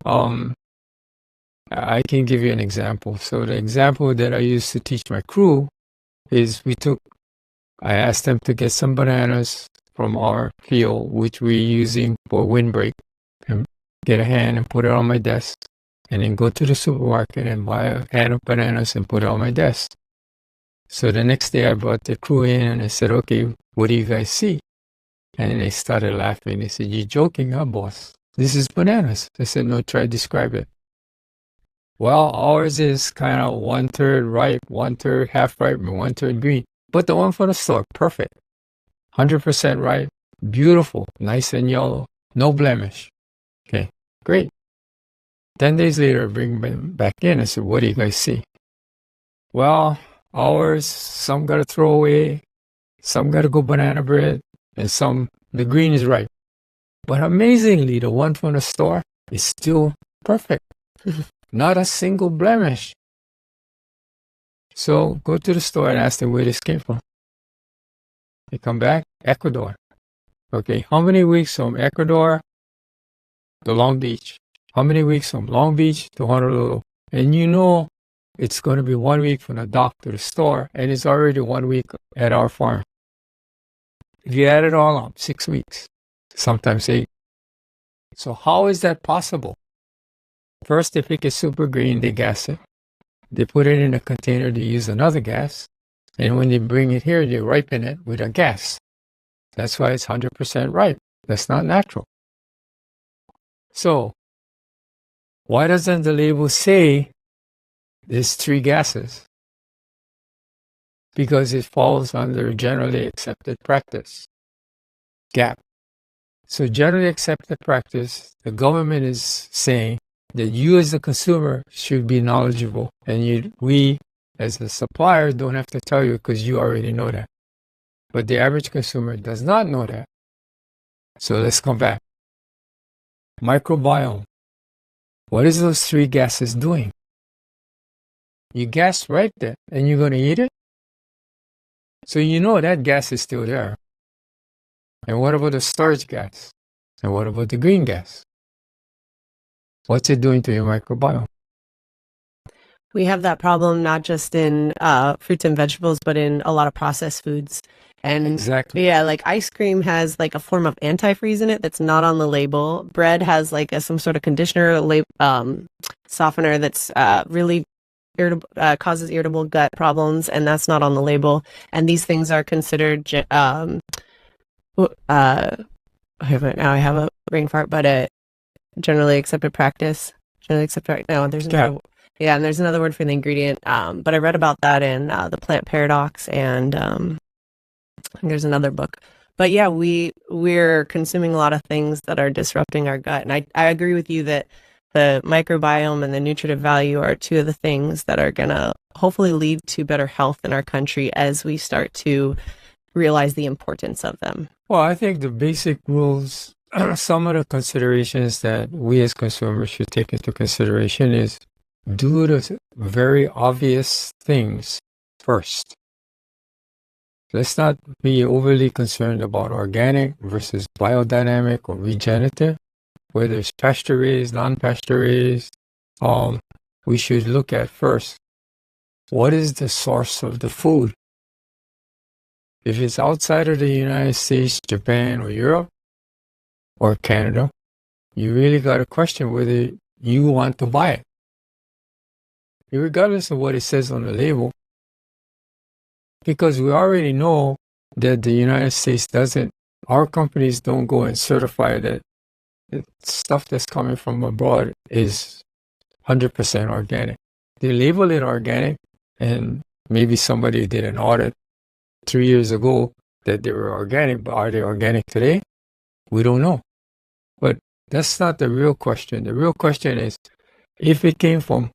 I can give you an example. So the example that I used to teach my crew is I asked them to get some bananas from our field, which we're using for windbreak, and get a hand and put it on my desk, and then go to the supermarket and buy a hand of bananas and put it on my desk. So the next day I brought the crew in and I said, okay, what do you guys see? And they started laughing. They said, you're joking, huh, boss? This is bananas. I said, no, try to describe it. Well, ours is kind of 1/3 ripe, 1/3 half ripe, and 1/3 green. But the one from the store, perfect. 100% ripe, beautiful, nice and yellow, no blemish. Okay, great. 10 days later, I bring them back in. I said, what do you guys see? Well, ours, some got to throw away, some got to go banana bread, and the green is ripe. But amazingly, the one from the store is still perfect. Not a single blemish. So go to the store and ask them where this came from. They come back, Ecuador. Okay, how many weeks from Ecuador to Long Beach? How many weeks from Long Beach to Honolulu? And you know it's going to be 1 week from the dock to the store, and it's already 1 week at our farm. If you add it all up, 6 weeks, sometimes 8. So how is that possible? First, they pick it super green, they gas it. They put it in a container, they use another gas. And when they bring it here, they ripen it with a gas. That's why it's 100% ripe. That's not natural. So, why doesn't the label say there's 3 gases? Because it falls under generally accepted practice, GAP. So generally accepted practice, the government is saying that you as the consumer should be knowledgeable, and we as the supplier don't have to tell you because you already know that. But the average consumer does not know that. So let's come back. Microbiome. What is those 3 gases doing? You gas right there, and you're going to eat it? So you know that gas is still there. And what about the storage gas? And what about the green gas? What's it doing to your microbiome? We have that problem not just in fruits and vegetables, but in a lot of processed foods. And exactly. Yeah, like ice cream has like a form of antifreeze in it that's not on the label. Bread has like some sort of conditioner, softener that's really irritable, causes irritable gut problems, and that's not on the label. And these things are considered I have a brain fart, but generally accepted practice. Generally accepted right now. There's another, yeah, and there's another word for the ingredient. But I read about that in The Plant Paradox, and there's another book. But yeah, we're consuming a lot of things that are disrupting our gut, and I agree with you that the microbiome and the nutritive value are 2 of the things that are gonna hopefully lead to better health in our country as we start to realize the importance of them. Well, I think the basic rules, some of the considerations that we as consumers should take into consideration is do the very obvious things first. Let's not be overly concerned about organic versus biodynamic or regenerative, whether it's pasture-raised, non-pasture-raised. We should look at first, what is the source of the food? If it's outside of the United States, Japan, or Europe, or Canada, you really got to question whether you want to buy it. Regardless of what it says on the label, because we already know that the United States doesn't, our companies don't go and certify that stuff that's coming from abroad is 100% organic. They label it organic, and maybe somebody did an audit 3 years ago that they were organic, but are they organic today? We don't know. But that's not the real question. The real question is, if it came from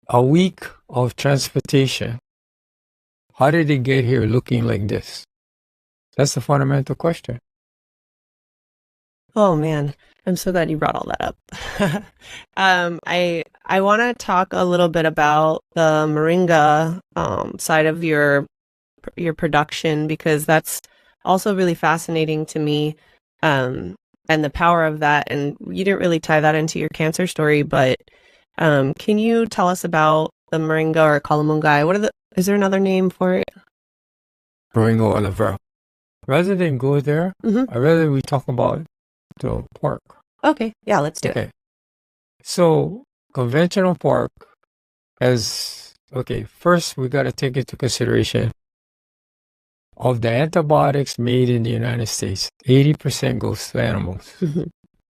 a week of transportation, how did it get here looking like this? That's the fundamental question. Oh man, I'm so glad you brought all that up. I want to talk a little bit about the moringa side of your production, because that's also really fascinating to me, and the power of that. And you didn't really tie that into your cancer story, but can you tell us about the moringa or calamungai? Is there another name for it? Moringa olivera. Rather than go there, I'd rather we talk about the pork. Okay, yeah, let's do it. So conventional pork first we got to take into consideration of the antibiotics made in the United States, 80% goes to animals,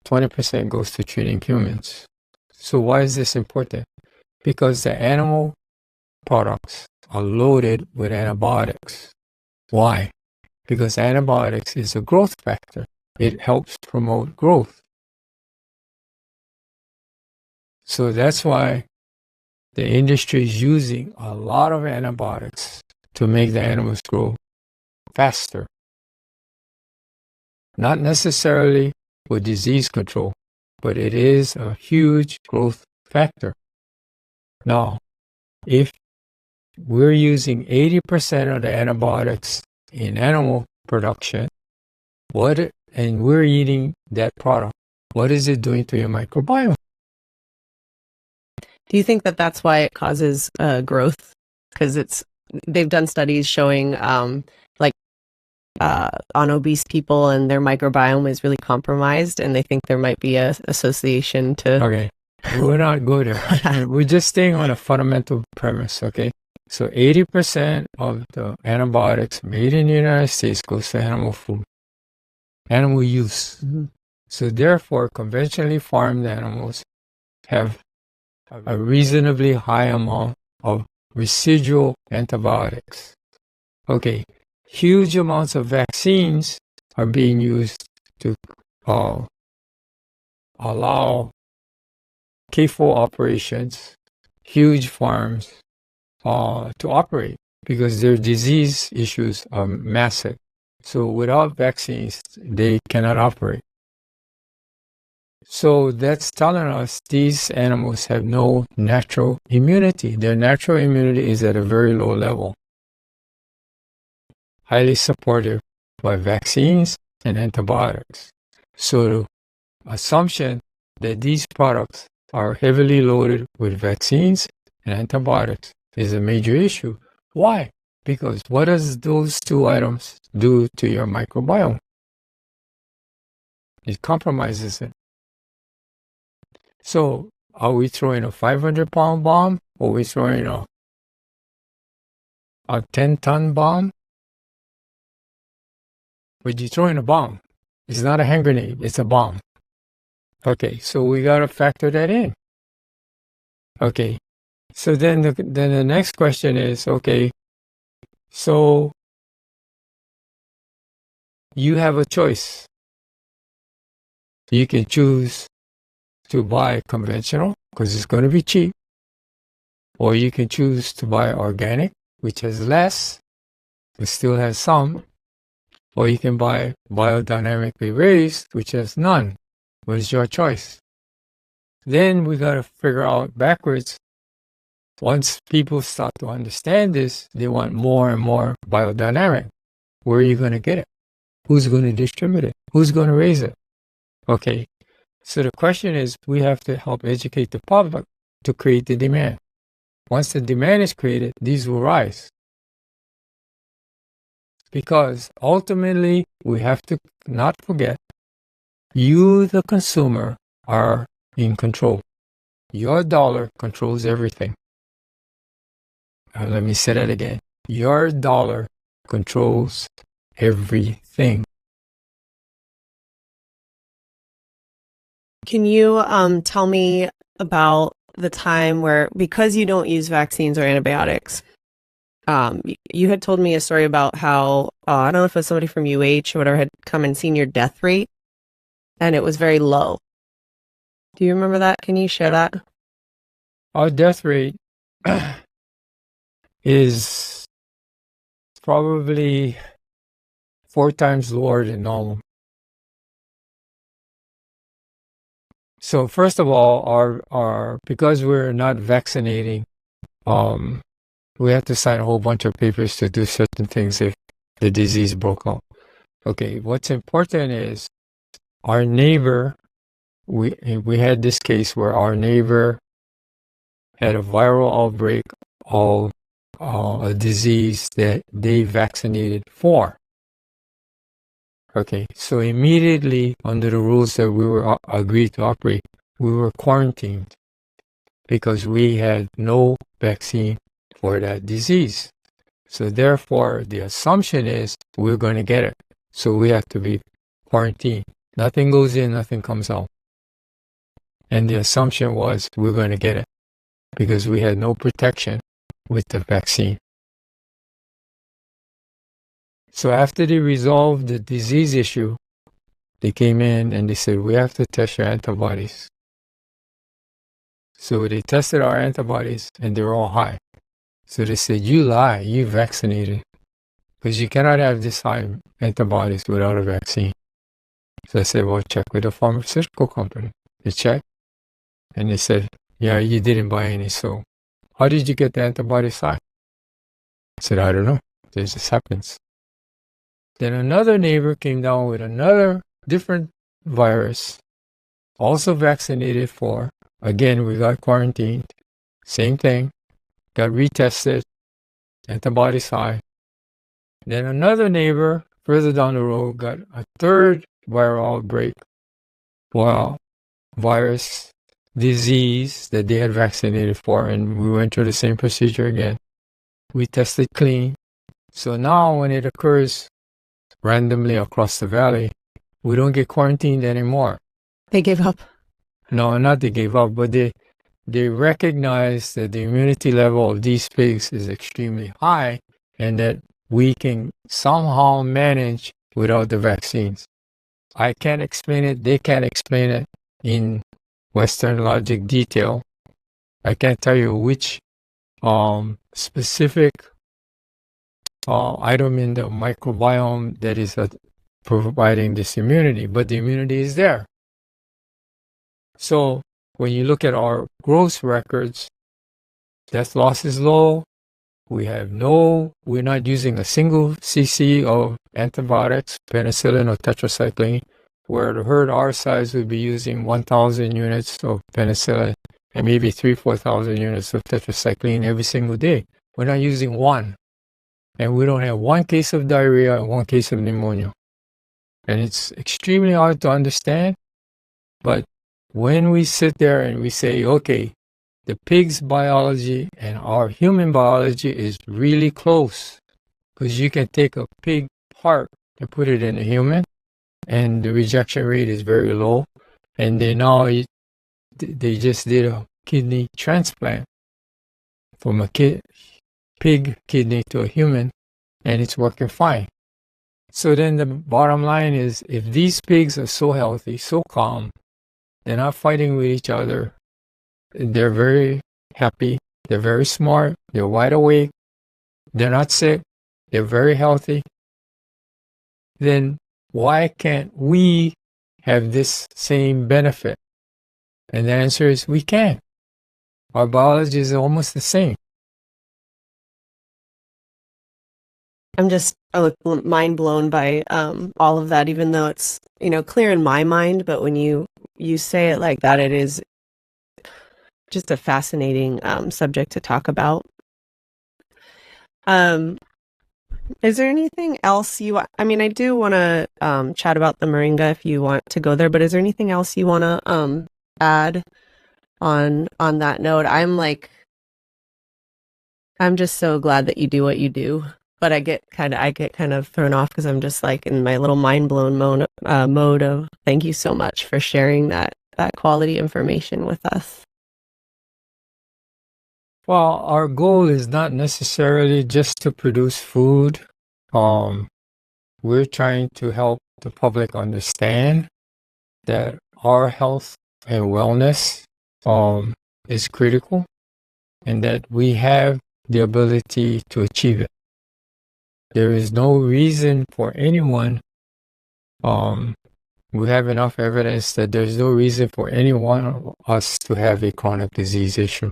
20% goes to treating humans. So why is this important? Because the animal products are loaded with antibiotics. Why? Because antibiotics is a growth factor. It helps promote growth. So that's why the industry is using a lot of antibiotics to make the animals grow faster. Not necessarily for disease control, but it is a huge growth factor. Now, if we're using 80% of the antibiotics in animal production, and we're eating that product, what is it doing to your microbiome? Do you think that that's why it causes growth? Because they've done studies showing on obese people, and their microbiome is really compromised, and they think there might be a association to... Okay, we're not good there. We're just staying on a fundamental premise, okay? So 80% of the antibiotics made in the United States goes to animal food, animal use. So therefore, conventionally farmed animals have a reasonably high amount of residual antibiotics. Okay, huge amounts of vaccines are being used to allow CAFO operations, huge farms, to operate, because their disease issues are massive. So without vaccines, they cannot operate. So that's telling us these animals have no natural immunity. Their natural immunity is at a very low level. Highly supported by vaccines and antibiotics. So the assumption that these products are heavily loaded with vaccines and antibiotics is a major issue. Why? Because what does those two items do to your microbiome? It compromises it. So are we throwing a 500-pound bomb, or are we throwing a 10-ton bomb? But you're throwing a bomb. It's not a hand grenade, it's a bomb. Okay, so we got to factor that in. Okay, so then the next question is, okay, so you have a choice. You can choose to buy conventional, because it's going to be cheap, or you can choose to buy organic, which has less, but still has some, or you can buy biodynamically raised, which has none. What is your choice? Then we got to figure out backwards. Once people start to understand this, they want more and more biodynamic. Where are you going to get it? Who's going to distribute it? Who's going to raise it? Okay, so the question is, we have to help educate the public to create the demand. Once the demand is created, these will rise. Because ultimately, we have to not forget, you, the consumer, are in control. Your dollar controls everything. Let me say that again. Your dollar controls everything. Can you tell me about the time where, because you don't use vaccines or antibiotics, you had told me a story about how, I don't know if it was somebody from UH or whatever had come and seen your death rate, and it was very low. Do you remember that? Can you share that? Our death rate is probably 4 times lower than normal. So first of all, our because we're not vaccinating, we have to sign a whole bunch of papers to do certain things if the disease broke out. Okay, what's important is our neighbor. We had this case where our neighbor had a viral outbreak of a disease that they vaccinated for. Okay, so immediately under the rules that we were agreed to operate, we were quarantined because we had no vaccine for that disease. So therefore, the assumption is we're going to get it. So we have to be quarantined. Nothing goes in, nothing comes out. And the assumption was we're going to get it because we had no protection with the vaccine. So after they resolved the disease issue, they came in and they said, we have to test your antibodies. So they tested our antibodies and they were all high. So they said, you lie, you vaccinated. Because you cannot have this high antibodies without a vaccine. So I said, well, check with the pharmaceutical company. They checked and they said, yeah, you didn't buy any. So how did you get the antibodies high? I said, I don't know. This just happens. Then another neighbor came down with another different virus, also vaccinated for. Again, we got quarantined. Same thing. Got retested. Antibodies high. Then another neighbor further down the road got a third viral outbreak. Wow. Virus disease that they had vaccinated for, and we went through the same procedure again. We tested clean. So now when it occurs randomly across the valley, we don't get quarantined anymore. They gave up. No, not they gave up, but they recognize that the immunity level of these pigs is extremely high and that we can somehow manage without the vaccines. I can't explain it. They can't explain it in Western logic detail. I can't tell you which specific item in the microbiome that is providing this immunity, but the immunity is there. So when you look at our growth records, death loss is low. We're not using a single cc of antibiotics, penicillin or tetracycline, where the herd our size would be using 1,000 units of penicillin and maybe 4,000 units of tetracycline every single day. We're not using one. And we don't have one case of diarrhea and one case of pneumonia. And it's extremely hard to understand. But when we sit there and we say, okay, the pig's biology and our human biology is really close, because you can take a pig heart and put it in a human, and the rejection rate is very low. And they just did a kidney transplant from a pig kidney to a human, and it's working fine. So then the bottom line is, if these pigs are so healthy, so calm, they're not fighting with each other, they're very happy, they're very smart, they're wide awake, they're not sick, they're very healthy, then why can't we have this same benefit? And the answer is we can. Our biology is almost the same. I'm just mind blown by all of that, even though it's, clear in my mind. But when you say it like that, it is just a fascinating subject to talk about. Is there anything else I mean, I do want to chat about the moringa if you want to go there, but is there anything else you want to add on that note? I'm just so glad that you do what you do. But I get kind of thrown off because I'm just like in my little mind blown mode of thank you so much for sharing that quality information with us. Well, our goal is not necessarily just to produce food. We're trying to help the public understand that our health and wellness is critical and that we have the ability to achieve it. There is no reason for anyone, we have enough evidence that there's no reason for any one of us to have a chronic disease issue.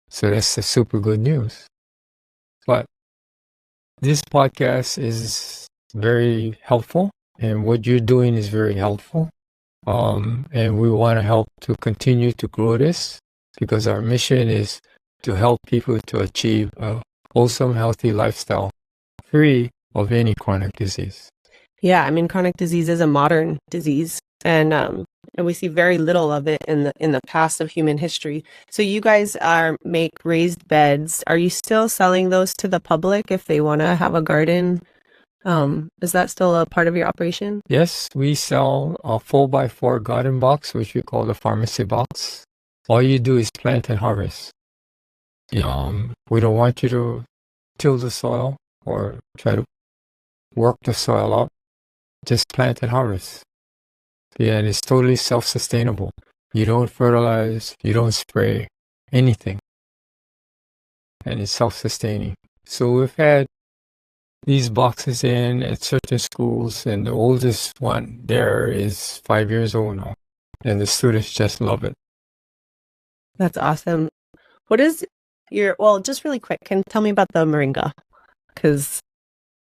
So that's the super good news. But this podcast is very helpful, and what you're doing is very helpful. And we want to help to continue to grow this because our mission is to help people to achieve a wholesome, healthy lifestyle free of any chronic disease. Yeah, I mean, chronic disease is a modern disease, and we see very little of it in the past of human history. So you guys make raised beds. Are you still selling those to the public if they want to have a garden? Is that still a part of your operation? Yes, we sell a 4x4 garden box, which we call the pharmacy box. All you do is plant and harvest. We don't want you to till the soil or try to work the soil up. Just plant and harvest. Yeah, and it's totally self-sustainable. You don't fertilize, you don't spray anything. And it's self-sustaining. So we've had these boxes in at certain schools, and the oldest one there is 5 years old now. And the students just love it. That's awesome. What is well, just really quick, tell me about the moringa, because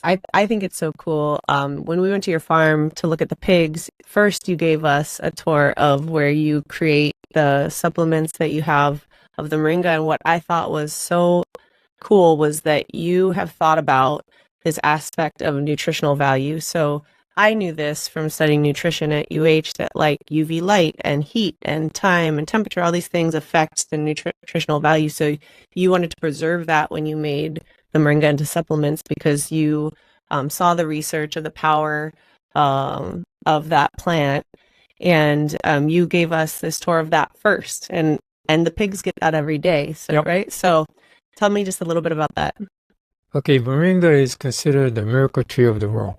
I think it's so cool. When we went to your farm to look at the pigs, first you gave us a tour of where you create the supplements that you have of the moringa, and what I thought was so cool was that you have thought about this aspect of nutritional value. So I knew this from studying nutrition at UH that like UV light and heat and time and temperature, all these things affect the nutritional value. So you wanted to preserve that when you made the moringa into supplements because you saw the research of the power of that plant, and you gave us this tour of that first, and the pigs get that every day. So Yep. Right. So tell me just a little bit about that. Okay, moringa is considered the miracle tree of the world.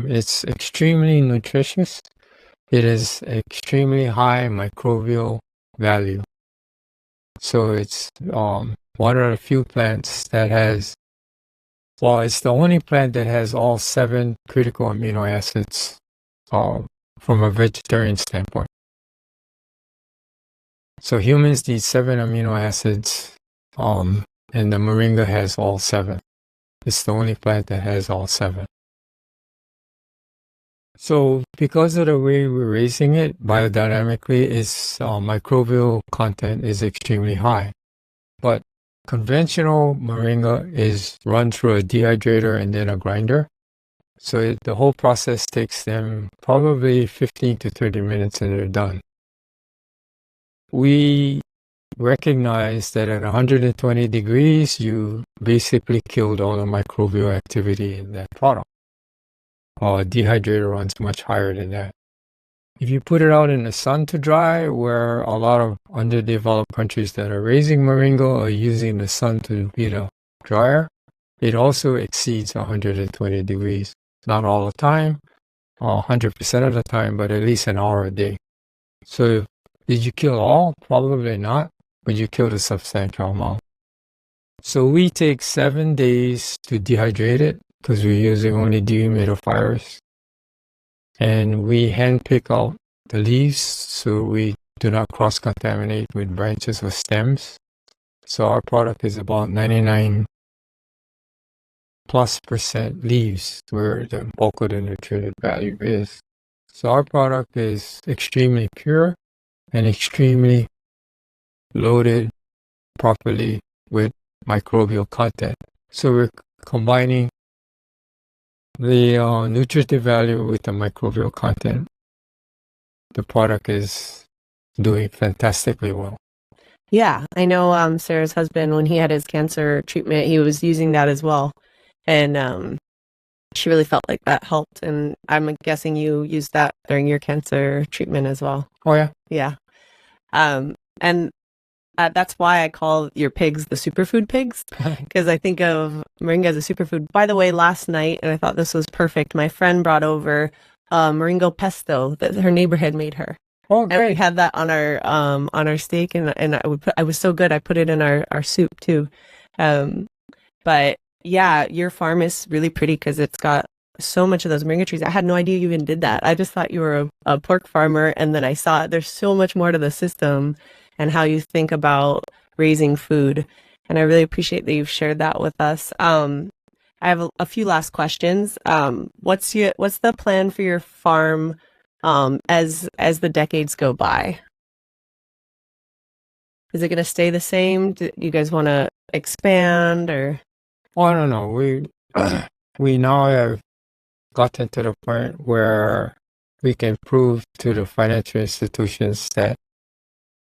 It's extremely nutritious. It is extremely high microbial value. So it's one of the few plants that has, well, it's the only plant that has all 7 critical amino acids from a vegetarian standpoint. So humans need 7 amino acids, and the moringa has all 7. It's the only plant that has all 7. So because of the way we're raising it biodynamically, its microbial content is extremely high. But conventional moringa is run through a dehydrator and then a grinder. So the whole process takes them probably 15 to 30 minutes and they're done. We recognize that at 120 degrees, you basically killed all the microbial activity in that product. A dehydrator runs much higher than that. If you put it out in the sun to dry, where a lot of underdeveloped countries that are raising moringa are using the sun to be the dryer, it also exceeds 120 degrees. Not all the time, 100% of the time, but at least an hour a day. So did you kill all? Probably not, but you killed a substantial amount. So we take 7 days to dehydrate it because we're using only dehumidifiers. And we hand pick out the leaves so we do not cross-contaminate with branches or stems. So our product is about 99+% leaves, where the bulk of the nutrient value is. So our product is extremely pure and extremely loaded properly with microbial content. So we're combining the nutritive value with the microbial content. The product is doing fantastically well. Yeah, I know Sarah's husband, when he had his cancer treatment, he was using that as well. And she really felt like that helped. And I'm guessing you used that during your cancer treatment as well. Oh, yeah. Yeah. And that's why I call your pigs the superfood pigs, because I think of moringa as a superfood. By the way, last night, and I thought this was perfect, my friend brought over moringa pesto that her neighbor had made her. Oh, And great. we had that on our steak, and I was so good. I put it in our soup too. But yeah, your farm is really pretty because it's got so much of those moringa trees. I had no idea you even did that. I just thought you were a pork farmer, and then I saw there's so much more to the system and how you think about raising food. And I really appreciate that you've shared that with us. I have a few last questions. What's the plan for your farm as the decades go by? Is it going to stay the same? Do you guys want to expand or? Oh, I don't know. We now have gotten to the point where we can prove to the financial institutions that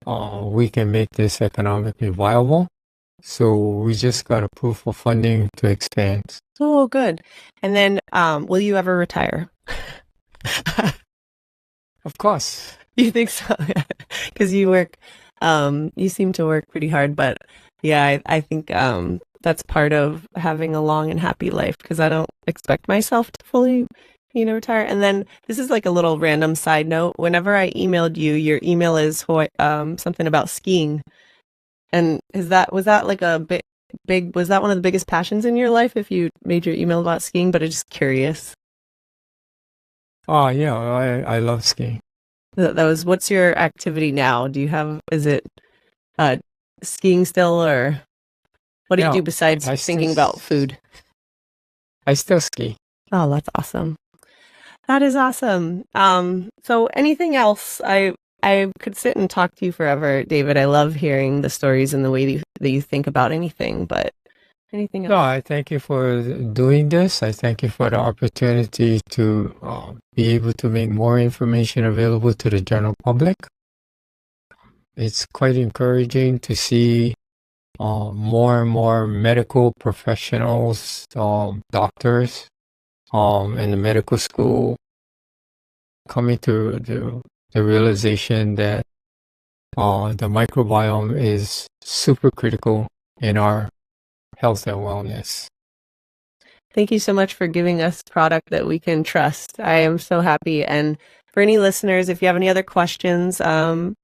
we can make this economically viable. So we just got a proof of funding to expand. Oh, good. And then, will you ever retire? Of course. You think so? Because you seem to work pretty hard, but yeah, I think that's part of having a long and happy life, because I don't expect myself to fully, retire. And then this is like a little random side note. Whenever I emailed you, your email is something about skiing. And was that like a was that one of the biggest passions in your life if you made your email about skiing? But I'm just curious. Oh, yeah, I love skiing. What's your activity now? Is it skiing still, or what do you do besides thinking about food? I still ski. Oh, that's awesome. That is awesome. So anything else? I could sit and talk to you forever, David. I love hearing the stories and the way that you think about anything, but anything else? No, I thank you for doing this. I thank you for the opportunity to be able to make more information available to the general public. It's quite encouraging to see more and more medical professionals, doctors, in the medical school coming to the realization that the microbiome is super critical in our health and wellness. Thank you so much for giving us product that we can trust. I am so happy. And for any listeners, if you have any other questions,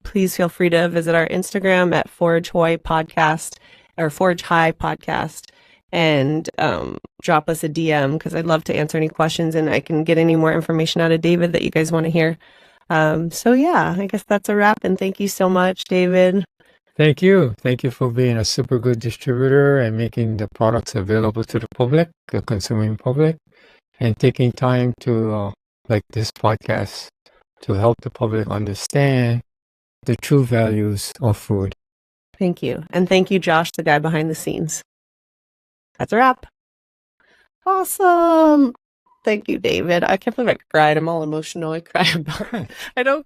please feel free to visit our Instagram at Forage Hawaii Podcast or Forage High Podcast, and drop us a DM, because I'd love to answer any questions and I can get any more information out of David that you guys want to hear. So yeah, I guess that's a wrap. And thank you so much, David. Thank you. Thank you for being a super good distributor and making the products available to the public, the consuming public, and taking time to, like this podcast, to help the public understand the true values of food. Thank you. And thank you, Josh, the guy behind the scenes. That's a wrap. Awesome. Thank you, David. I can't believe I cried. I'm all emotional. I don't